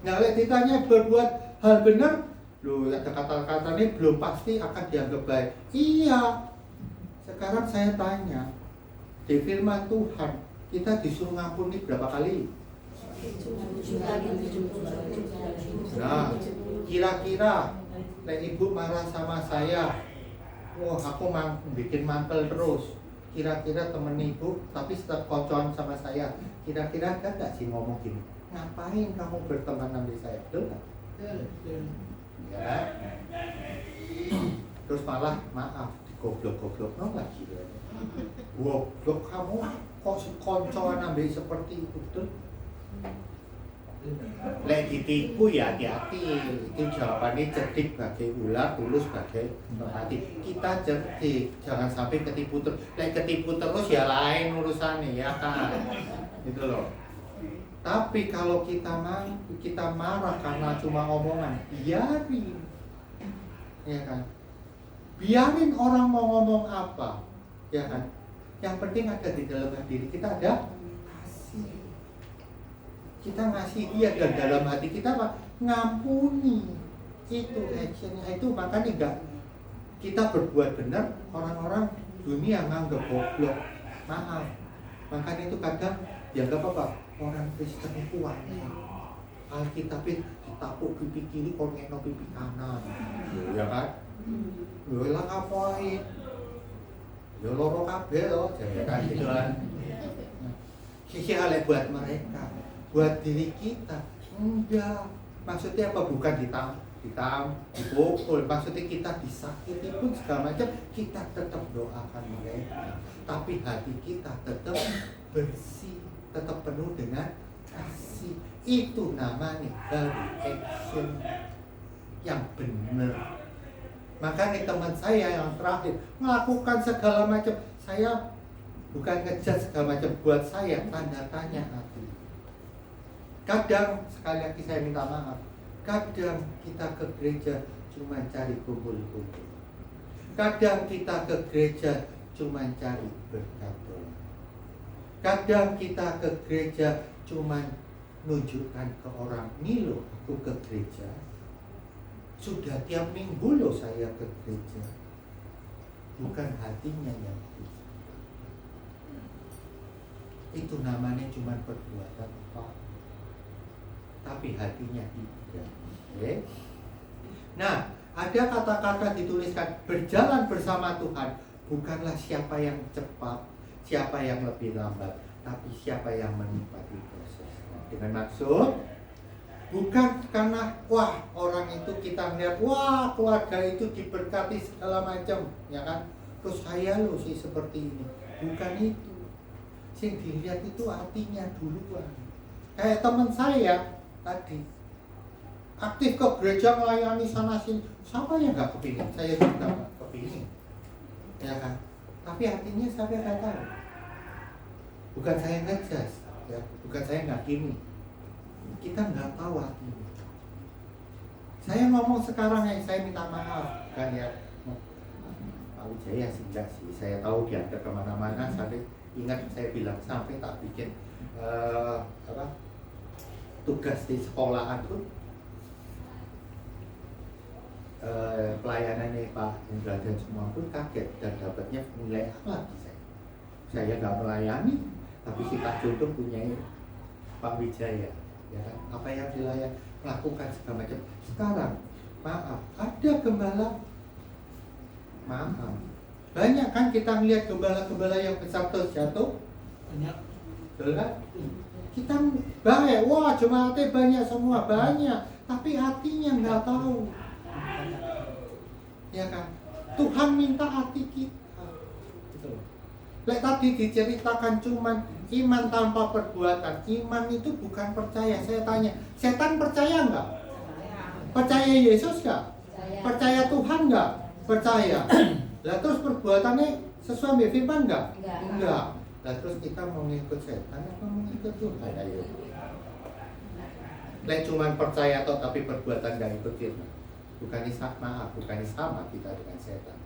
[SPEAKER 4] Nah, kalau ditanya berbuat hal benar, loh ada kata-kata ini belum pasti akan dianggap baik. Iya. Sekarang saya tanya, di firman Tuhan kita disuruh ngampuni berapa kali? Nah, kira-kira ibu marah sama saya, wah aku bikin mantel terus. Kira-kira temen ibu, tapi setelah kocoan sama saya, kira-kira ada gak sih ngomong gini, ngapain kamu berteman sama saya? Betul gak? Ya. Terus malah maaf, goblok-goblok lagi. Goblok kamu kok koncoan ambil seperti itu, betul? Lek ditipu ya hati-hati. Itu jawabannya cerdik bagai ular, tulus bagai merpati. Kita cerdik, jangan sampai ketipu terus. Lek ketipu terus ya lain urusannya ya kan. Gitu loh. Tapi kalau kita marah karena cuma omongan, biarin. Ya kan? Biarin orang mau ngomong apa. Ya kan? Yang penting ada di dalam diri kita ada kasih. Kita ngasih dia, dan dalam hati kita apa? Ngampuni. Itu actionnya itu. Makanya enggak kita berbuat benar, orang-orang dunia nganggap goblok. Maaf. Makanya itu kadang dianggap apa? Orang Kristen itu aneh. Alkitab ditapuk pipi kiri, kok ngeno pipi kanan. Ya kan? Lho lah ngapain? Ya loro kabeh loh, jadi kan gitu kan. Sisi hal buat mereka, buat diri kita enggak. Maksudnya apa? Bukan dipukul, maksudnya kita disakiti pun segala macam, kita tetap doakan mereka, tapi hati kita tetap bersih, tetap penuh dengan kasih. Itu namanya baru action yang benar. Makanya teman saya yang terakhir melakukan segala macam, saya bukan ngejar segala macam, buat saya tanda tanya hati. Kadang, sekali lagi saya minta maaf, kadang kita ke gereja cuma cari kumpul-kumpul. Kadang kita ke gereja cuma cari berkat. Kadang kita ke gereja cuman nunjukkan ke orang, nih loh aku ke gereja. Sudah tiap minggu loh saya ke gereja. Bukan hatinya yang itu namanya cuman perbuatan Pak. Tapi hatinya tidak. Okay? Nah, ada kata-kata dituliskan berjalan bersama Tuhan. Bukanlah siapa yang cepat, siapa yang lebih lambat, tapi siapa yang menikmati proses. Dengan maksud bukan karena wah orang itu kita melihat wah keluarga itu diberkati segala macam, ya kan? Terus saya loh sih seperti ini. Bukan itu. Yang dilihat itu hatinya duluan. Kayak teman saya tadi aktif ke gereja melayani sana sini. Siapa yang nggak kepingin? Saya juga nggak kepingin, ya kan? Tapi hatinya saya nggak tahu. Bukan saya ngejas, ya, bukan saya ngakimi. Kita nggak tahu hatinya. Saya ngomong sekarang yang saya minta maaf, kan ya. Pak Wijaya sih enggak sih. Saya tahu dia ada kemana-mana. Sampai ingat saya bilang sampai tak bikin tugas di sekolahan tuh. Pelayanannya Pak Indra dan semua pun kaget dan dapatnya nilai A lagi saya. Saya nggak melayani, tapi kita jodoh punya Pak Wijaya, ya kan? Apa yang dilayan lakukan segala macam. Sekarang maaf, ada gembala, maaf. Banyak kan kita melihat gembala-gembala yang besar terus jatuh,
[SPEAKER 1] Banyak.
[SPEAKER 4] betul kan? Kita baik, wah jemaatnya banyak semua banyak, tapi hatinya nggak tahu. Ya kan? Tuhan minta hati kita. Gitu. Lek tadi diceritakan cuman iman tanpa perbuatan. Iman itu bukan percaya. Saya tanya, setan percaya enggak? Percaya Yesus enggak? Percaya Tuhan enggak? Percaya. Lah terus perbuatannya sesuai dengan firman enggak? Enggak. Lah terus kita mau ngikut setan apa mau ngikut Tuhan? Ayo. Lek cuman percaya atau tapi perbuatan enggak ikut firman. Bukan sama kita dengan setan,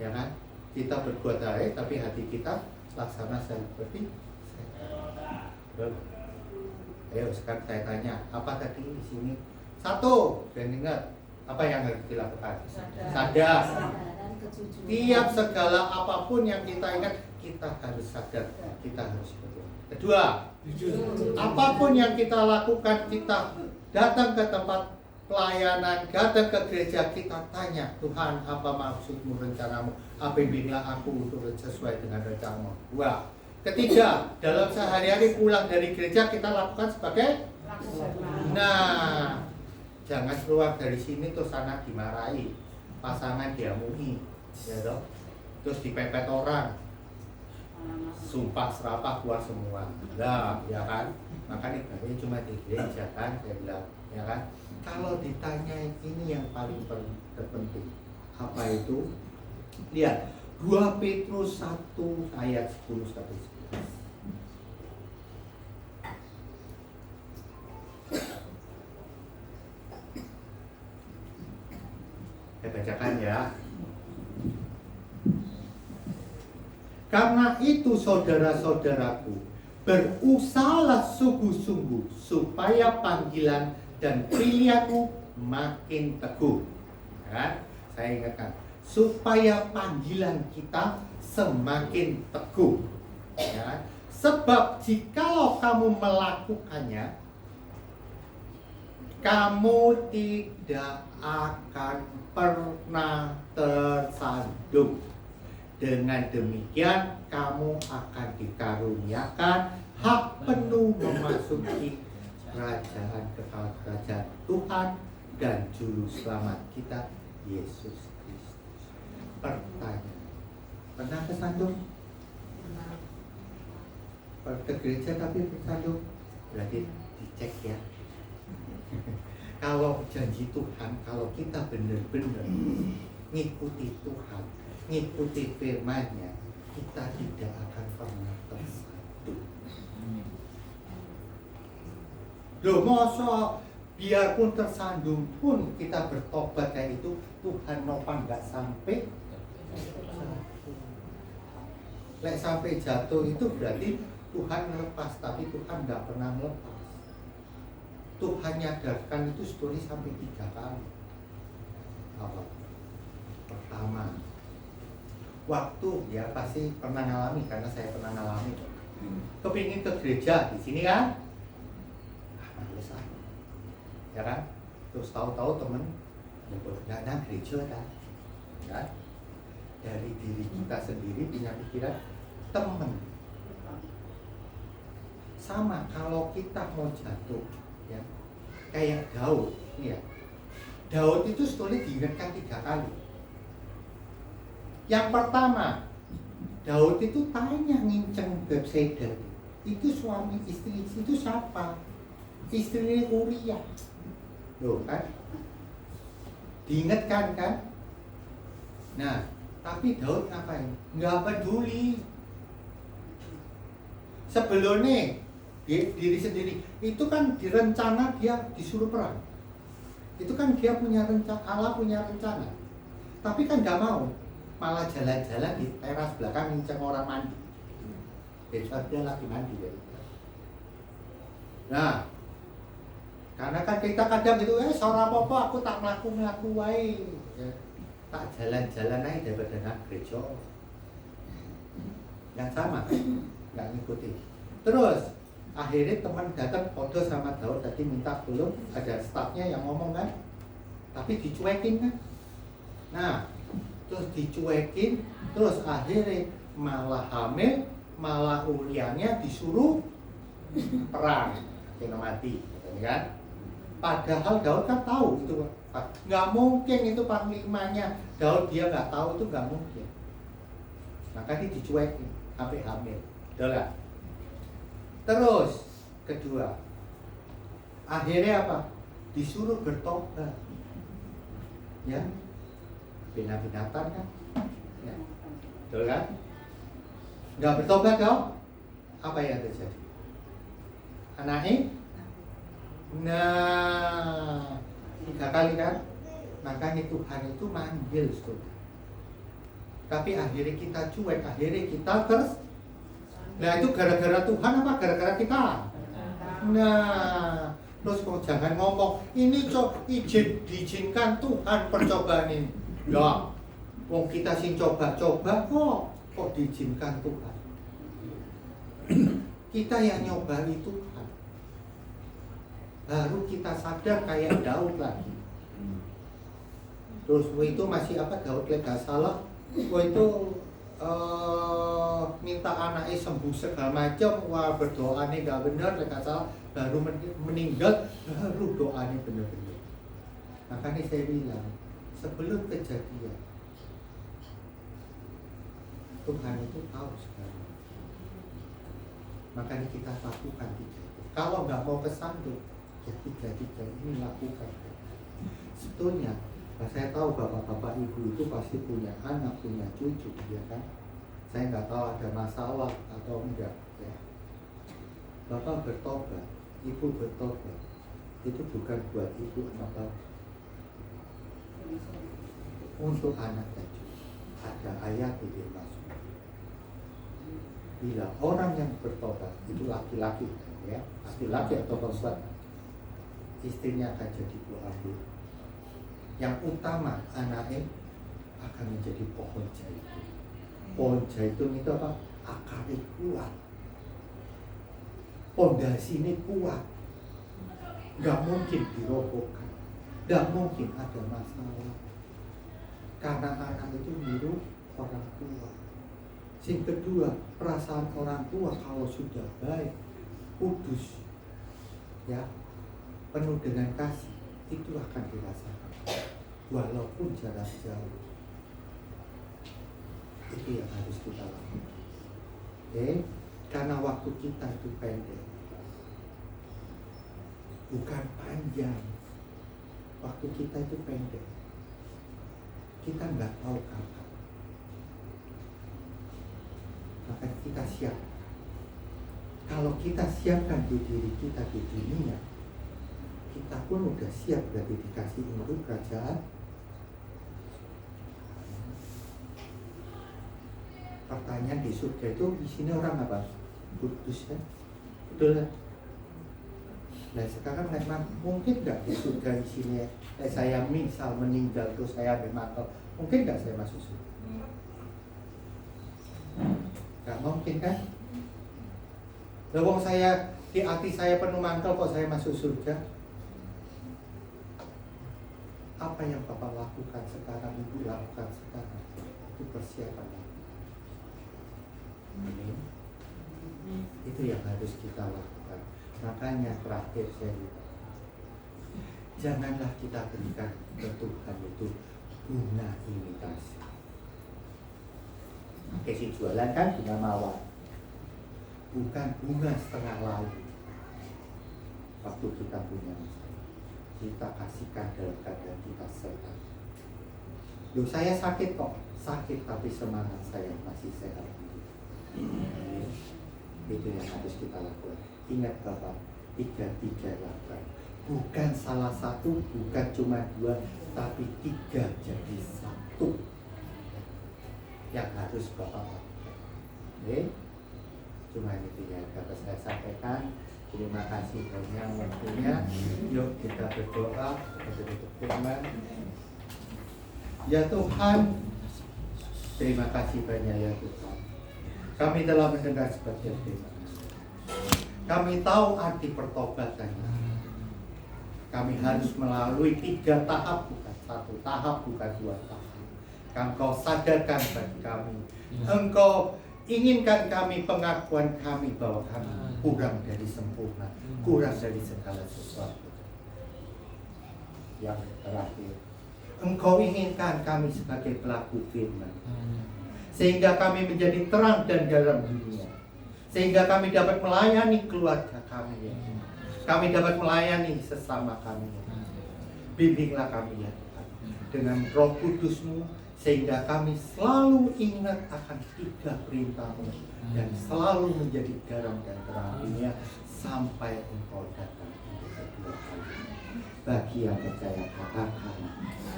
[SPEAKER 4] ya kan? Kita berbuat baik tapi hati kita laksana seperti setan. Ayo sekarang saya tanya, apa tadi di sini? Satu, dan ingat apa yang harus dilakukan? Sadar. Tiap segala apapun yang kita ingat kita harus sadar, kita harus berdoa. Kedua, apapun yang kita lakukan, kita datang ke tempat pelayanan, datang ke gereja, kita tanya, Tuhan apa maksudmu, rencanamu, bimbinglah aku turut sesuai dengan rencanamu. Dua. Ketiga, dalam sehari-hari pulang dari gereja kita lakukan sebagai nah, jangan keluar dari sini terus anak dimarahi, pasangan diamui, ya dong, terus dipepet orang, sumpah serapah keluar semua, nah, ya kan? Makanya ibaratnya cuma di gereja kan, saya bilang, ya kan? Kalau ditanya ini yang paling terpenting, apa itu? Lihat, 2 Petrus 1 ayat 10 sampai 11. Saya bacakan ya. Karena itu saudara-saudaraku, berusahalah sungguh-sungguh supaya panggilan dan pilihanmu makin teguh. Ya, saya ingatkan, supaya panggilan kita semakin teguh. Ya, sebab jikalau kamu melakukannya, kamu tidak akan pernah tersandung. Dengan demikian, kamu akan dikaruniakan hak penuh memasuki kerajaan kekal, kerajaan Tuhan dan juru selamat kita Yesus Kristus. Pertanyaan, pernah tersandung? Ke gereja tapi tersandung? Berarti dicek ya. Kalau janji Tuhan, kalau kita benar-benar ngikuti Tuhan, ngikuti firman-Nya, kita tidak akan pernah tersandung. Loh, masa biarpun tersandung pun kita bertobat kayak itu, Tuhan nopang nggak sampai jatuh. Lek sampai jatuh itu berarti Tuhan melepas, tapi Tuhan nggak pernah melepas. Tuhan nyadarkan itu story sampai 3 kali. Apa? Pertama, waktu ya pasti pernah ngalami, karena saya pernah ngalami. Kepingin ke gereja di sini kan? Males ah, ya kan? Terus tahu-tahu temen nyebut nggak gereja kan? Ya? Dari diri kita sendiri punya pikiran temen. Sama kalau kita mau jatuh, ya kayak Daud, ya. Daud itu story diingatkan 3 kali. Yang pertama, Daud itu tanya nginceng Bathsheba, itu suami istri itu siapa? Istri Uria, loh kan? Diingatkan kan? Nah, tapi Daud ngapain? Nggak peduli. Sebelumnya diri sendiri itu kan direncana dia disuruh perang. Itu kan dia punya rencana, Allah punya rencana. Tapi kan nggak mau, malah jalan-jalan di teras belakang nginceng orang mandi. Besok dia lagi mandi ya. Nah, karena kan kita kadang gitu, seorang apa aku tak melaku wae. Ya, tak jalan-jalan aja daripada nang gereja. Yang sama, nggak ngikuti. Terus akhirnya teman datang foto sama Daud tadi minta tolong, ada stafnya yang ngomong kan, tapi dicuekin kan. Nah, terus dicuekin, terus akhirnya malah hamil, malah Urianya disuruh perang, kena mati, kan? Padahal Daud kan tahu itu, nggak mungkin itu panglimanya Daud dia nggak tahu, itu nggak mungkin. Makanya dicuekin sampai hamil, betul nggak? Terus kedua, akhirnya apa? Disuruh bertobat, ya, binatang kan, ya, betul kan? Nggak bertobat dong, apa yang terjadi? Anaknya, nah 3 kali kan? Makanya Tuhan itu manggil, saudara. Tapi akhirnya kita cuek, akhirnya kita terus. Nah itu gara-gara Tuhan apa gara-gara kita? Nah, terus kok jangan ngomong ini diizinkan Tuhan percobaan ini. Ya, wong kita sing coba-coba kok diizinkan Tuhan. Kita yang nyoba itu Tuhan. Baru kita sadar kayak Daud lagi. Terus itu masih apa, Daud lega salah. Itu minta anaknya sembuh segala macam, wah berdoanya nggak benar, mereka salah, baru meninggal, baru doanya benar-benar. Makanya saya bilang sebelum kejadian Tuhan itu tahu sekali. Makanya kita lakukan 3 itu. Kalau nggak mau kesandung, ya 3 ini lakukan. Sebetulnya saya tahu bapak-bapak ibu itu pasti punya anak, punya cucu, ya kan? Saya nggak tahu ada masalah atau enggak, ya. Bapak bertobat, ibu bertobat, itu bukan buat ibu sama bapak, untuk anak dan cucu. Ada ayat di masuk. Bila orang yang bertobat itu laki-laki, ya, laki-laki atau perempuan, istrinya akan jadi buah anggur. Yang utama anaknya akan menjadi pohon zaitun. Pohon zaitun itu apa? Akarnya kuat, pondasinya kuat, nggak mungkin dirobohkan, nggak mungkin ada masalah. Karena anak itu niru orang tua. Yang kedua, perasaan orang tua kalau sudah baik, kudus, ya, penuh dengan kasih, itu akan dirasakan. Walaupun jarak jauh, itu yang harus kita lakukan. Oke? Karena waktu kita itu pendek, bukan panjang. Waktu kita itu pendek, kita nggak tahu kapan. Maka kita siap. Kalau kita siapkan diri kita di dunia, kita pun udah siap berarti dikasih untuk kerajaan. Pertanyaan di surga itu isinya orang apa? Kudus kan? Betul kan? Nah sekarang memang mungkin nggak di surga di sini ya? Saya misal meninggal terus saya memangkel, mungkin nggak saya masuk surga? Nggak mungkin kan? Lawang saya di hati saya penuh mangkel kok saya masuk surga? Apa yang Bapak lakukan sekarang, Ibu lakukan sekarang? Itu persiapan. Amin. Itu yang harus kita lakukan. Makanya terakhir saya bilang, janganlah kita berikan ke Tuhan itu bunga imitasi. Kasih jualan kan bunga mawar, bukan bunga setengah layu. Waktu kita punya masalah, kita kasihkan dalam keadaan kita sehat. Loh saya sakit kok, sakit tapi semangat saya masih sehat. Itu yang harus kita lakukan. Ingat Bapak, 3-3-8. Bukan salah satu, bukan cuma 2, tapi 3 jadi 1 yang harus Bapak lakukan. Oke? Cuma itu ya dapat saya sampaikan. Terima kasih banyak waktunya. Yuk kita berdoa, kita tutup firman. Ya Tuhan, terima kasih banyak ya Tuhan. Kami telah mendengar sebagian firman. Kami tahu arti pertobatan. Kami harus melalui 3 tahap, bukan 1 tahap, bukan 2 tahap. Engkau sadarkan bagi kami. Engkau inginkan kami, pengakuan kami bahwa kami kurang dari sempurna, kurang dari segala sesuatu. Yang terakhir, Engkau inginkan kami sebagai pelaku firman, sehingga kami menjadi terang dan garam dunia, sehingga kami dapat melayani keluarga kami, kami dapat melayani sesama kami. Bimbinglah kami ya Tuhan dengan Roh Kudus-Mu, sehingga kami selalu ingat akan 3 perintah-Mu dan selalu menjadi garam dan terang dunia sampai Engkau datang untuk kedua kali. Bagi yang percaya katakan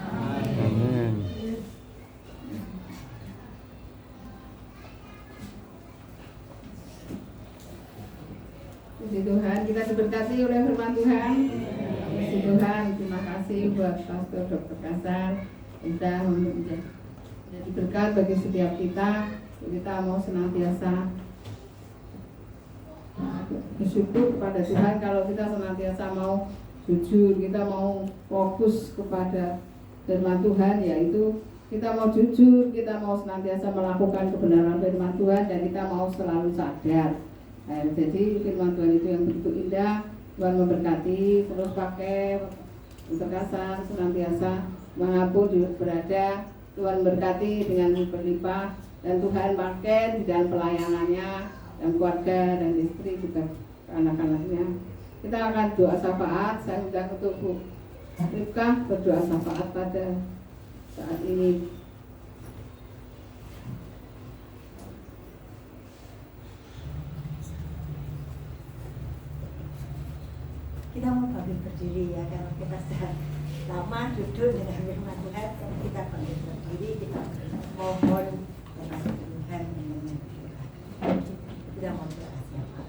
[SPEAKER 4] amin.
[SPEAKER 2] Puji Tuhan, kita diberkati oleh firman Tuhan. Puji Tuhan, terima kasih buat Pastor Dr. Kasar sudah menjadi berkat bagi setiap kita. Kita mau senantiasa bersyukur kepada Tuhan kalau kita senantiasa mau jujur, kita mau fokus kepada firman Tuhan, yaitu kita mau jujur, kita mau senantiasa melakukan kebenaran firman Tuhan, dan kita mau selalu sadar. Nah, jadi firman Tuhan itu yang begitu indah. Tuhan memberkati, terus pakai untuk kasar senantiasa manapun berada. Tuhan berkati dengan berlimpah, dan Tuhan pakai di dalam pelayanannya dan keluarga dan istri juga anak-anaknya. Kita akan doa syafaat. Saya undang untuk Bu Rifkah berdoa syafaat pada saat ini.
[SPEAKER 1] Kita mau bangkit berdiri ya, karena kita sudah lama duduk dengan firman Tuhan. Kita bangkit berdiri, kita mohon kepada Tuhan mengenai Tuhan. Kita mau doa siapa?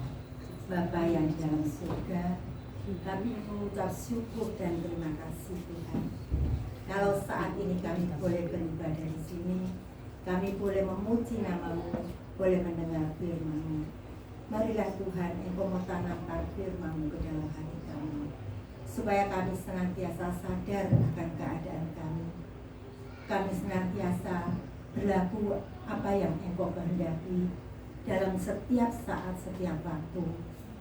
[SPEAKER 1] Bapa yang di dalam surga, kami mengucap syukur dan terima kasih Tuhan. Kalau saat ini kami boleh beribadah di sini, kami boleh memuji nama-Mu, boleh mendengar firman-Mu. Marilah Tuhan, Engkau mau tanamkan firman-Mu ke dalam hati kami, supaya kami senantiasa sadar akan keadaan kami. Kami senantiasa berlaku apa yang Engkau kehendaki dalam setiap saat, setiap waktu,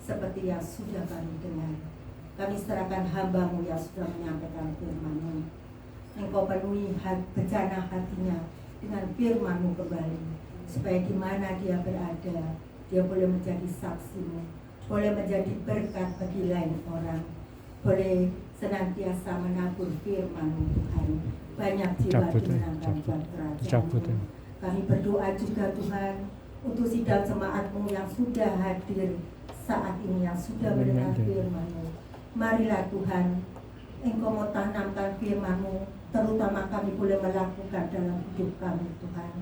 [SPEAKER 1] seperti yang sudah kami dengar. Kami serahkan hamba-Mu yang sudah menyampaikan firman-Mu. Engkau penuhi bejana hatinya dengan firman-Mu kembali, supaya di mana dia berada, dia boleh menjadi saksi-Mu, boleh menjadi berkat bagi lain orang, boleh senantiasa menabur firman-Mu Tuhan. Banyak jiwa dimenangkan buat kerajaan-Mu. Kami berdoa juga Tuhan untuk sidang jemaat-Mu yang sudah hadir saat ini, yang sudah mendengar firman-Mu. Marilah Tuhan, Engkau mau tanamkan firman-Mu, terutama kami boleh melakukan dalam hidup kami Tuhan,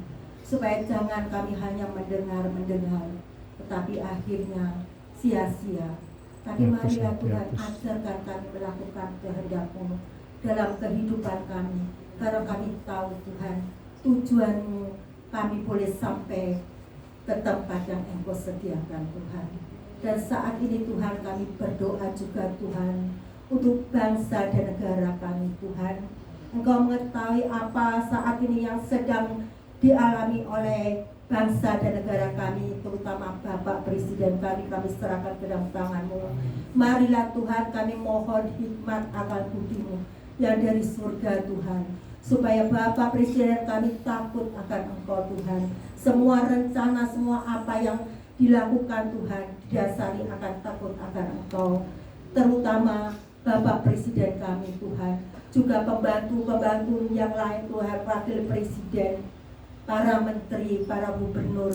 [SPEAKER 1] supaya jangan kami hanya mendengar, tetapi akhirnya sia-sia. Tapi marilah Tuhan, ajarkan kami melakukan kehendak-Mu dalam kehidupan kami, karena kami tahu Tuhan, tujuan-Mu kami boleh sampai ke tempat yang Engkau sediakan Tuhan. Dan saat ini Tuhan, kami berdoa juga Tuhan untuk bangsa dan negara kami Tuhan. Engkau mengetahui apa saat ini yang sedang dialami oleh bangsa dan negara kami, terutama Bapak Presiden kami serahkan ke dalam tangan-Mu. Marilah Tuhan, kami mohon hikmat akan budi-Mu yang dari surga Tuhan, supaya Bapak Presiden kami takut akan Engkau Tuhan. Semua rencana, semua apa yang dilakukan Tuhan didasari akan takut akan Engkau, terutama Bapak Presiden kami Tuhan, juga pembantu-pembantu yang lain Tuhan, wakil presiden, para menteri, para gubernur,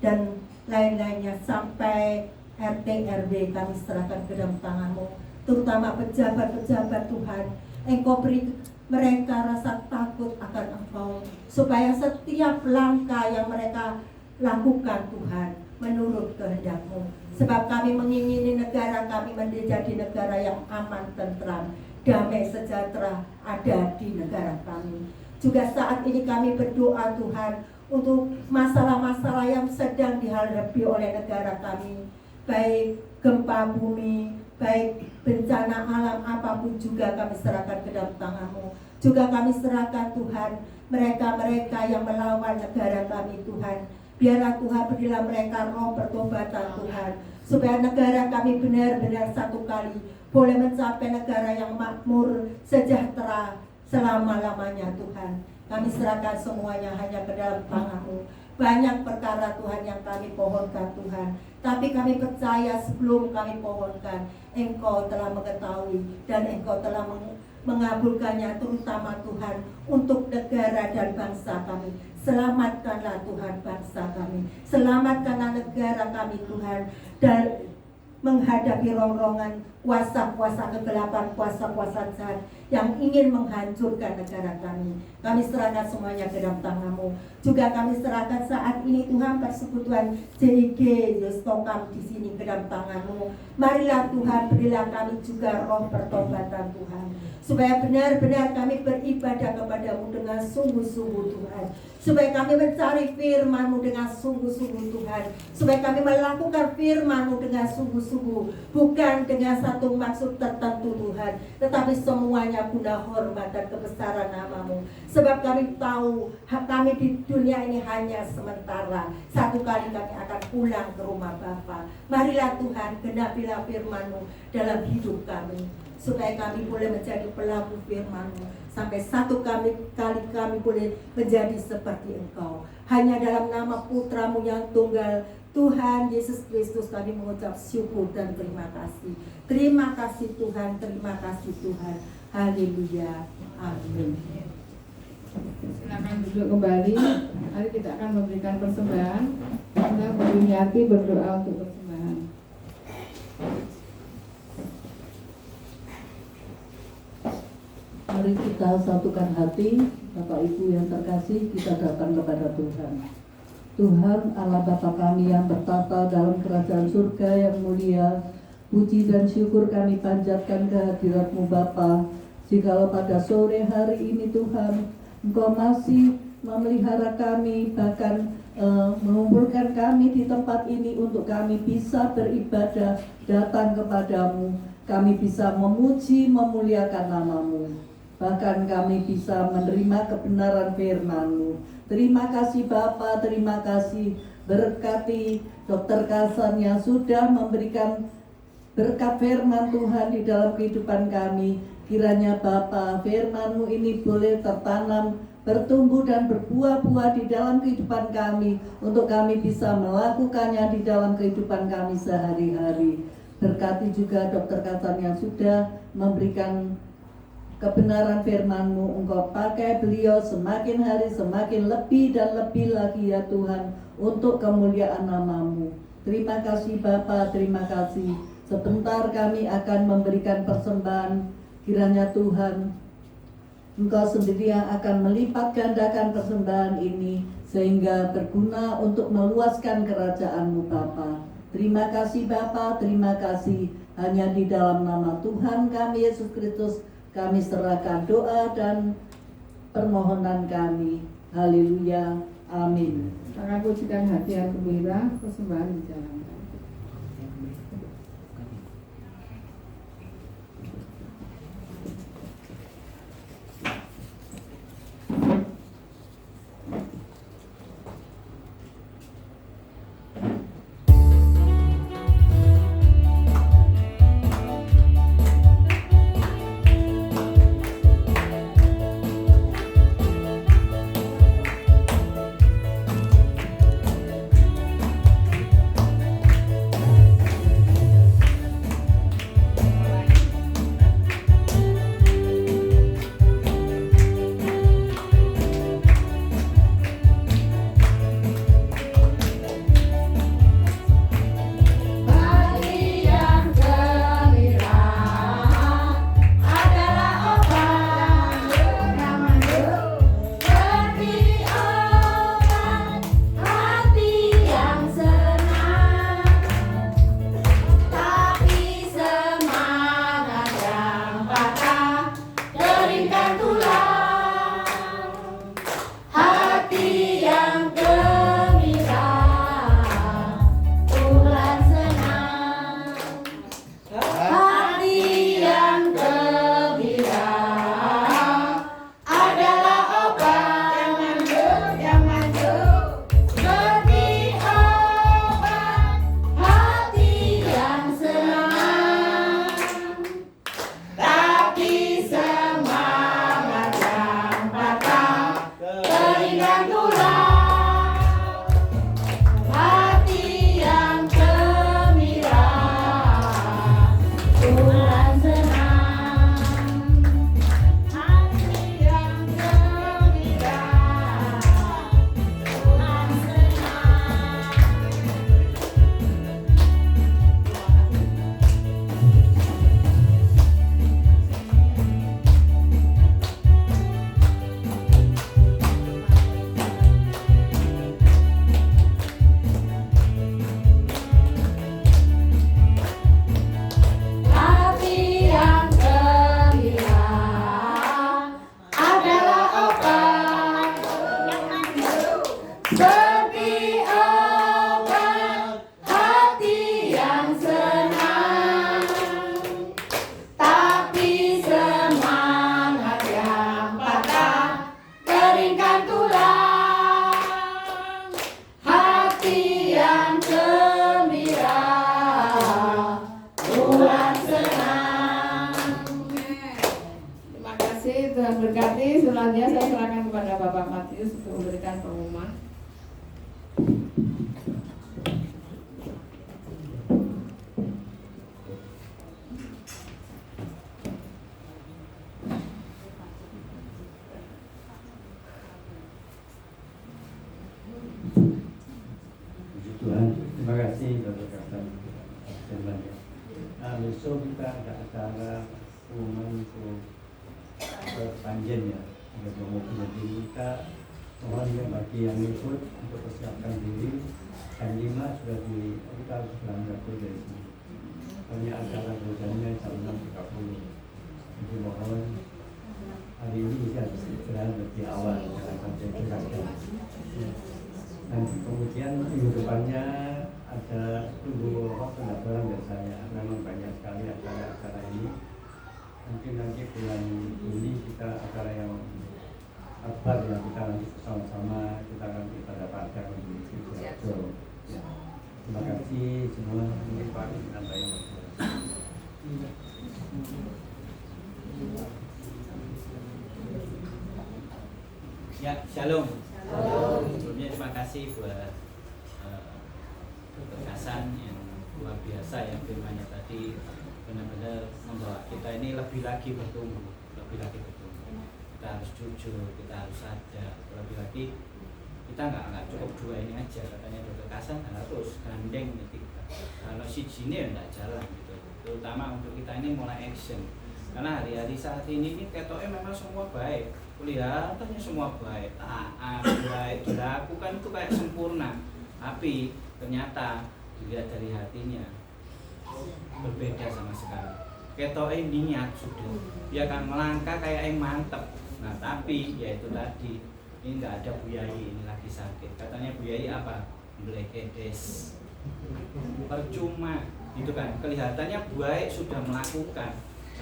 [SPEAKER 1] dan lain-lainnya sampai RT RW kami serahkan ke dalam tangan-Mu, terutama pejabat-pejabat Tuhan. Engkau beri mereka rasa takut akan Engkau, supaya setiap langkah yang mereka lakukan Tuhan menurut kehendak-Mu. Sebab kami mengingini negara kami menjadi negara yang aman, tentram, damai, sejahtera ada di negara kami. Juga saat ini kami berdoa Tuhan untuk masalah-masalah yang sedang dihadapi oleh negara kami, baik gempa bumi, baik bencana alam apapun juga kami serahkan ke dalam tangan-Mu. Juga kami serahkan Tuhan mereka-mereka yang melawan negara kami Tuhan. Biarlah Tuhan berilah mereka roh pertobatan Tuhan, supaya negara kami benar-benar satu kali boleh mencapai negara yang makmur, sejahtera selama-lamanya Tuhan. Kami serahkan semuanya hanya ke dalam tangan-Mu. Banyak perkara Tuhan yang kami pohonkan Tuhan, tapi kami percaya sebelum kami pohonkan, Engkau telah mengetahui dan Engkau telah mengabulkannya, terutama Tuhan untuk negara dan bangsa kami. Selamatkanlah Tuhan bangsa kami, selamatkanlah negara kami Tuhan, dan menghadapi rongrongan kuasa-kuasa kegelapan, kuasa-kuasa jahat yang ingin menghancurkan negara kami. Kami serahkan semuanya ke dalam tangan-Mu. Juga kami serahkan saat ini Tuhan persekutuan JIG Yostokam di sini ke dalam tangan-Mu. Marilah Tuhan, berilah kami juga roh pertobatan Tuhan, supaya benar-benar kami beribadah kepada-Mu dengan sungguh-sungguh Tuhan, supaya kami mencari firman-Mu dengan sungguh-sungguh Tuhan, supaya kami melakukan firman-Mu dengan sungguh-sungguh, bukan dengan satu maksud tertentu Tuhan, tetapi semuanya guna hormat dan kebesaran nama-Mu. Sebab kami tahu kami di dunia ini hanya sementara, satu kali kami akan pulang ke rumah Bapa. Marilah Tuhan, genapilah firman-Mu dalam hidup kami, supaya kami boleh menjadi pelaku firman-Mu, sampai satu kali kami boleh menjadi seperti Engkau. Hanya dalam nama Putra-Mu yang tunggal, Tuhan Yesus Kristus, kami mengucap syukur dan terima kasih. Terima kasih Tuhan, terima kasih Tuhan. Haleluya. Amin.
[SPEAKER 2] Silakan duduk kembali. Mari kita akan memberikan persembahan. Kita berniati berdoa untuk persembahan.
[SPEAKER 5] Mari kita satukan hati, Bapak Ibu yang terkasih, kita datang kepada Tuhan. Tuhan Allah Bapa kami yang bertata dalam kerajaan surga yang mulia, puji dan syukur kami panjatkan kehadirat-Mu Bapa. Jikalau pada sore hari ini Tuhan, Engkau masih memelihara kami, bahkan mengumpulkan kami di tempat ini untuk kami bisa beribadah, datang kepadamu, kami bisa memuji, memuliakan nama-Mu, bahkan kami bisa menerima kebenaran firman-Mu. Terima kasih Bapa, terima kasih. Berkati Dr. Kasan yang sudah memberikan berkat firman Tuhan di dalam kehidupan kami. Kiranya Bapa, firman-Mu ini boleh tertanam, bertumbuh dan berbuah-buah di dalam kehidupan kami, untuk kami bisa melakukannya di dalam kehidupan kami sehari-hari. Berkati juga Dr. Kasan yang sudah memberikan kebenaran firman-Mu. Engkau pakai beliau semakin hari semakin lebih dan lebih lagi ya Tuhan, untuk kemuliaan nama-Mu. Terima kasih Bapa, terima kasih. Sebentar kami akan memberikan persembahan. Kiranya Tuhan, Engkau sendiri yang akan melipat gandakan persembahan ini, sehingga berguna untuk meluaskan kerajaan-Mu Bapa. Terima kasih Bapa, terima kasih. Hanya di dalam nama Tuhan kami Yesus Kristus kami serahkan doa dan permohonan kami. Haleluya. Amin.
[SPEAKER 2] Maka pujikan hati yang gembira, persembahan dijalankan. Tuhan berkati. Selanjutnya saya serahkan kepada Bapak Matius untuk memberikan pengumuman.
[SPEAKER 6] Puji Tuhan, terima kasih Bapak Kapten. Besok kita ada acara pengumuman untuk Panjen ya, jadi kita mohon ya bagi yang ikut untuk persiapkan diri. Jam 5 sudah kita harus berangkat dari sini. Banyak acara berjalannya jam 6.30. Jadi mohon hari ini bisa segera lebih awal jangan sampai terlambat. Dan kemudian minggu depannya ada tunggu pendaftaran dari saya. Memang banyak sekali acara ini. Mungkin nanti bulan ini kita acara yang akbar yang kita nanti bersama-sama kita akan dapatkan di Sidoarjo. Ya. Terima kasih semua. Ini Pak dengan baik.
[SPEAKER 7] Ya, shalom. Sebelumnya terima kasih buat ketegasan yang luar biasa yang firman-Nya tadi benar-benar membawa kita ini lebih lagi bertumbuh. Kita harus jujur, kita harus sadar. Lebih lagi kita nggak cukup dua ini aja, katanya ketegasan harus gandeng ketiga. Kalau si jini nggak jalan gitu. Terutama untuk kita ini mulai action. Karena hari-hari saat ini ketoknya memang semua baik, kelihatannya semua baik, taat, baik, dilakukan itu kayak sempurna. Tapi ternyata dilihat dari hatinya berbeda sama sekali. Ketoknya niat sudah, dia akan melangkah kayak yang mantep. Nah tapi ya itu tadi, ini nggak ada Bu Yai, ini lagi sakit. Katanya Bu Yai apa? Blekedes. Percuma, gitu kan? Kelihatannya baik sudah melakukan.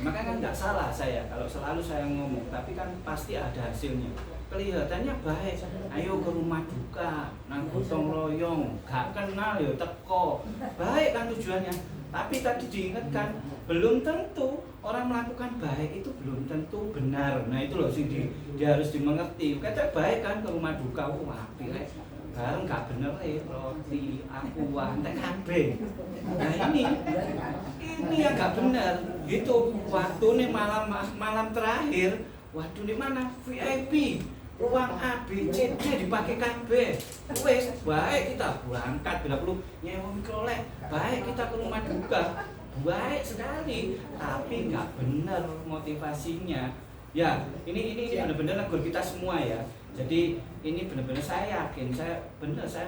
[SPEAKER 7] Makanya kan nggak salah saya kalau selalu saya ngomong, tapi kan pasti ada hasilnya. Kelihatannya baik, ayo ke rumah duka, nang gotong royong, gak kenal ya teko, baik kan tujuannya. Tapi tadi diingatkan, belum tentu orang melakukan baik itu belum tentu benar. Nah itu loh sih dia harus dimengerti. Kata baik kan ke rumah duka, wah pilih bareng gak bener roti aku antek kabeh. Nah ini yang gak bener gitu. Waktu nih malam terakhir, waktu di mana VIP ruang A, B, C, D dipakai kabeh. Wes baik kita berangkat bila perlu nyewa mikrolek, baik kita ke rumah duka, baik sekali, tapi nggak benar motivasinya. Ya ini benar-benar negur kita semua ya. Jadi ini benar-benar saya yakin, saya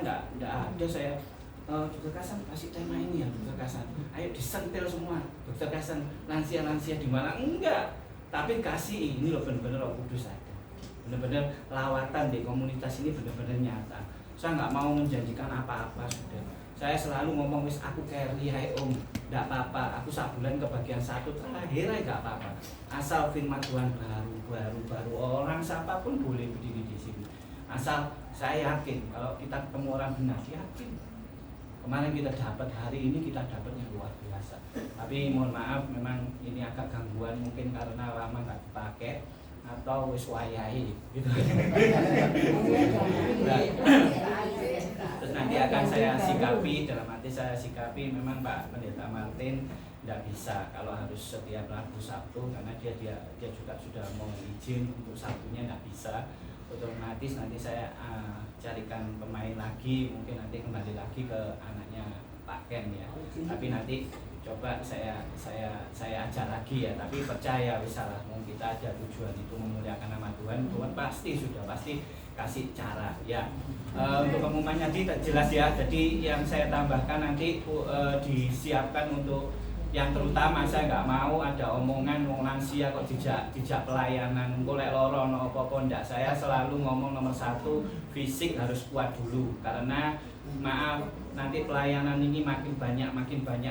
[SPEAKER 7] nggak ada saya Dokter Kasan kasih tema ini ya Dokter Kasan, ayo disentil semua Dokter Kasan lansia di mana enggak, tapi kasih ini loh benar-benar Roh Kudus ada, benar-benar lawatan di komunitas ini benar-benar nyata. Saya nggak mau menjanjikan apa-apa sudah. Saya selalu ngomong wis aku carry hai om, nggak apa-apa. Aku sebulan kebagian 1 terakhir aja nggak apa-apa. Asal firman Tuhan baru orang siapapun boleh berdiri di sini. Asal saya yakin kalau kita ketemu orang benar, yakin. Kemarin kita dapat, hari ini kita dapat yang luar biasa. Tapi mohon maaf, memang ini agak gangguan mungkin karena lama nggak dipakai atau wis wayahi gitu. Terus nanti akan saya sikapi, dalam hati saya sikapi memang Pak Pendeta Martin tidak bisa kalau harus setiap Rabu Sabtu karena dia juga sudah mau izin untuk Sabtunya tidak bisa. Otomatis nanti saya carikan pemain lagi, mungkin nanti kembali lagi ke anaknya Pak Ken ya. Tapi nanti coba saya ajar lagi ya. Tapi percaya misalnya kita ada tujuan itu memuliakan nama Tuhan, Tuhan pasti kasih cara ya. Untuk pengumumannya tidak jelas ya. Jadi yang saya tambahkan nanti disiapkan untuk yang terutama saya nggak mau ada omongan wong lansia kok dijak pelayanan golek loro no apa-apa ndak. Saya selalu ngomong nomor 1 fisik harus kuat dulu karena maaf nanti pelayanan ini makin banyak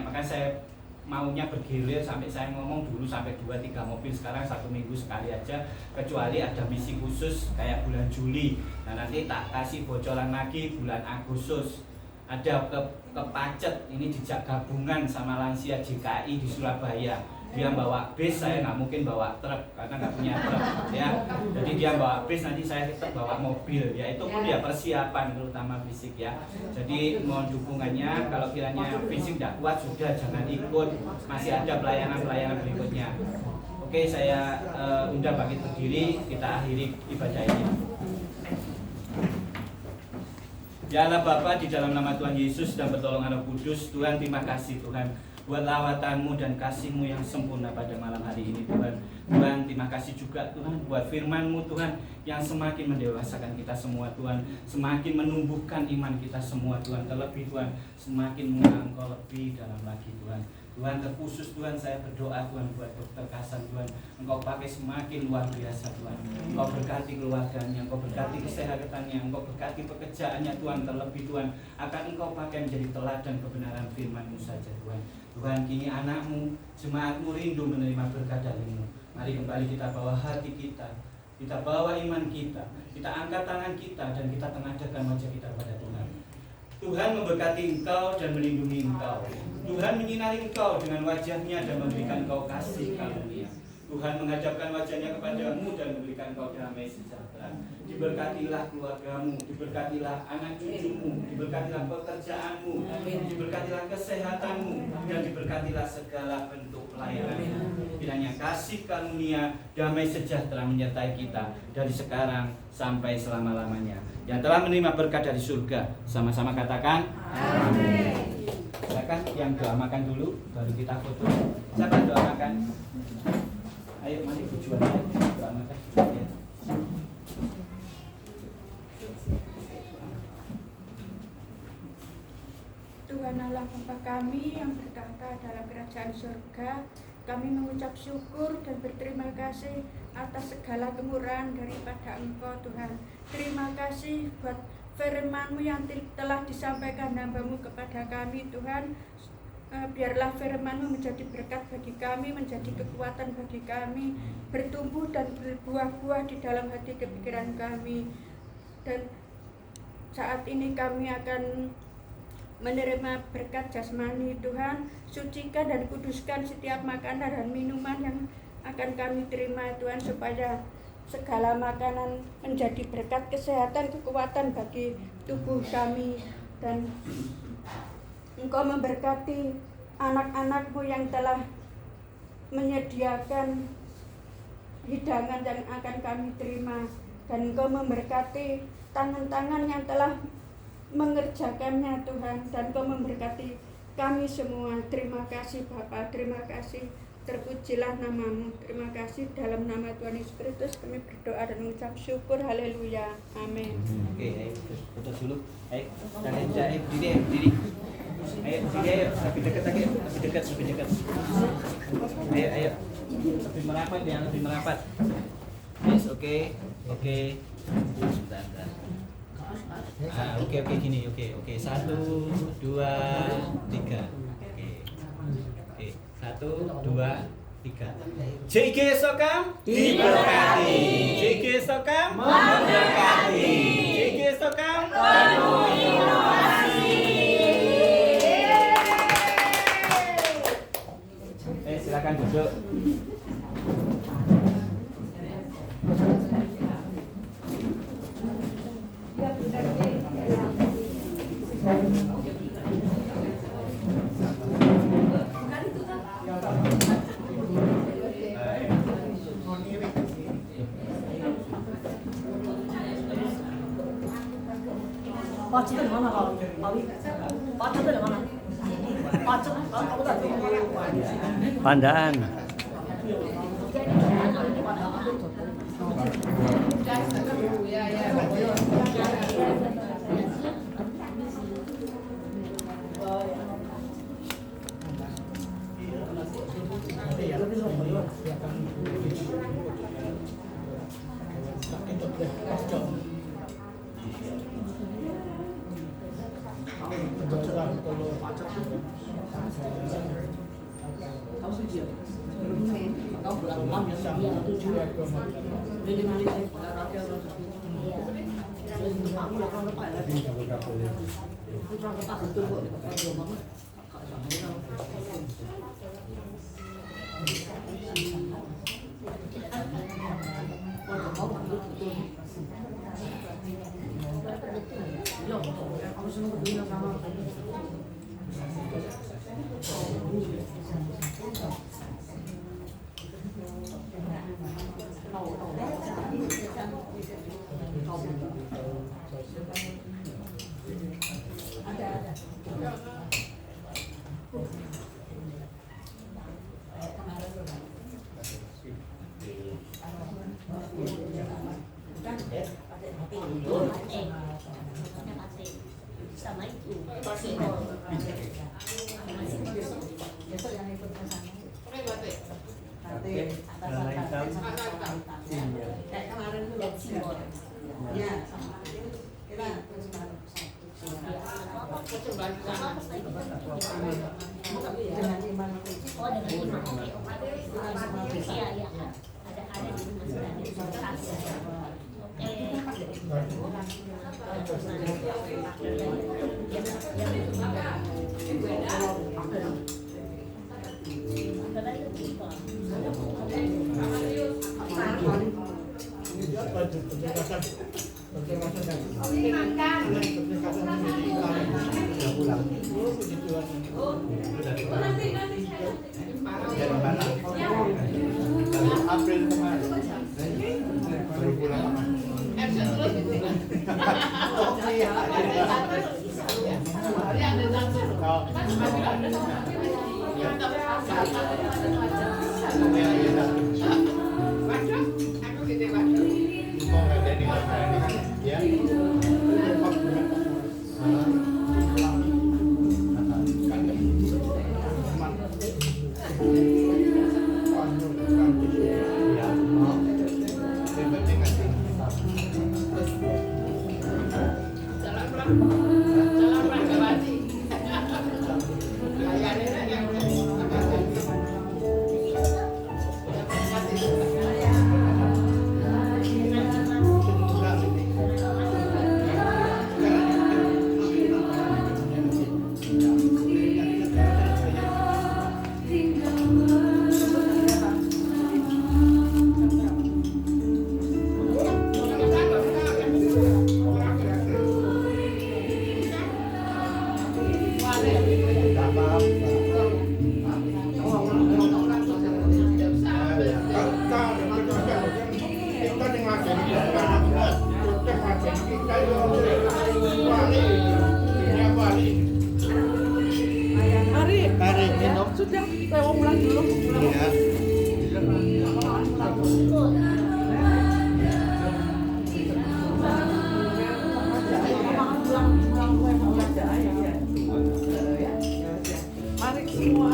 [SPEAKER 7] maka saya maunya bergilir sampai saya ngomong dulu sampai 2-3 mobil, sekarang 1 minggu sekali aja, kecuali ada misi khusus kayak bulan Juli. Nah nanti tak kasih bocoran lagi bulan Agustus ada ke Pacet, ini dijak gabungan sama lansia JKI di Surabaya. Dia bawa bis, saya nggak mungkin bawa truk karena nggak punya truk ya. Jadi dia bawa bis, nanti saya tetap bawa mobil ya. Itu pun ya persiapan terutama fisik ya. Jadi mohon dukungannya, kalau kiranya fisik tidak kuat sudah jangan ikut, masih ada pelayanan berikutnya. Oke, saya undang bangkit berdiri, kita akhiri ibadah ini. Ya Allah Bapa, di dalam nama Tuhan Yesus dan pertolongan Roh Kudus, Tuhan terima kasih Tuhan buat lawatan-Mu dan kasih-Mu yang sempurna pada malam hari ini Tuhan. Tuhan terima kasih juga Tuhan buat firman-Mu Tuhan yang semakin mendewasakan kita semua Tuhan, semakin menumbuhkan iman kita semua Tuhan, terlebih Tuhan semakin mengenal Engkau lebih dalam lagi Tuhan. Tuhan terkhusus Tuhan saya berdoa Tuhan buat Dokter Kasan Tuhan, Engkau pakai semakin luar biasa Tuhan. Engkau berkati keluarganya, Engkau berkati kesehatannya, Engkau berkati pekerjaannya Tuhan, terlebih Tuhan akan Engkau pakai menjadi teladan kebenaran firman-Mu saja Tuhan. Tuhan kini anak-Mu, jemaat-Mu rindu menerima berkat dari-Mu. Mari kembali kita bawa hati kita bawa iman kita angkat tangan kita dan kita tengadahkan wajah kita kepada Tuhan. Tuhan memberkati engkau dan melindungi engkau. Tuhan menyinari engkau dengan wajahnya dan memberikan engkau kasih karunia. Tuhan menghadapkan wajahnya kepadamu dan memberikan engkau damai sejahtera. Diberkatilah keluargamu, diberkatilah anak cucumu, diberkatilah pekerjaanmu, diberkatilah kesehatanmu, dan diberkatilah segala bentuk pelayananmu. Kiranya kasih karunia, damai sejahtera menyertai kita dari sekarang sampai selama-lamanya. Yang telah menerima berkat dari surga, sama-sama katakan amin. Silakan yang doa makan dulu, baru kita foto. Siapa doa makan? Ayo mari berjuang ya. Doakan ya.
[SPEAKER 8] Tuhan Allah Bapa kami yang bertahta dalam kerajaan surga, kami mengucap syukur dan berterima kasih atas segala kemurahan daripada Engkau Tuhan. Terima kasih buat firman-Mu yang telah disampaikan hamba-Mu kepada kami Tuhan. Biarlah firman-Mu menjadi berkat bagi kami, menjadi kekuatan bagi kami, bertumbuh dan berbuah-buah di dalam hati kepikiran kami. Dan saat ini kami akan menerima berkat jasmani Tuhan. Sucikan dan kuduskan setiap makanan dan minuman yang akan kami terima Tuhan, supaya segala makanan menjadi berkat kesehatan, kekuatan bagi tubuh kami. Dan Engkau memberkati anak-anak-Mu yang telah menyediakan hidangan yang akan kami terima, dan Engkau memberkati tangan-tangan yang telah mengerjakannya Tuhan, dan Kau memberkati kami semua. Terima kasih Bapa, terima kasih, terpujilah nama-Mu. Terima kasih, dalam nama Tuhan Yesus Kristus kami berdoa dan mengucap syukur. Haleluya, amin.
[SPEAKER 7] Oke, ayo foto dulu. Ayo, jangan berdiri. Ayo, lebih dekat lagi, lebih dekat. Ayo. Lebih merapat ya, lebih merapat. Yes, oke. Sebentar. Oke, gini, oke. 1, 2, 3. Oke. 1, 2, 3. JG Sokam diberkati. JG Sokam memberkati. JG Sokam penuh inovasi. Silakan duduk.
[SPEAKER 9] 빠지들 많아. 빠지들 많아.
[SPEAKER 6] Pandaan.
[SPEAKER 4] April kemarin baru pulang. Oh,
[SPEAKER 10] Mari minum. Sudah, saya mau pulang dulu.
[SPEAKER 4] Iya.
[SPEAKER 10] Mari semua.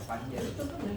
[SPEAKER 4] Panjang.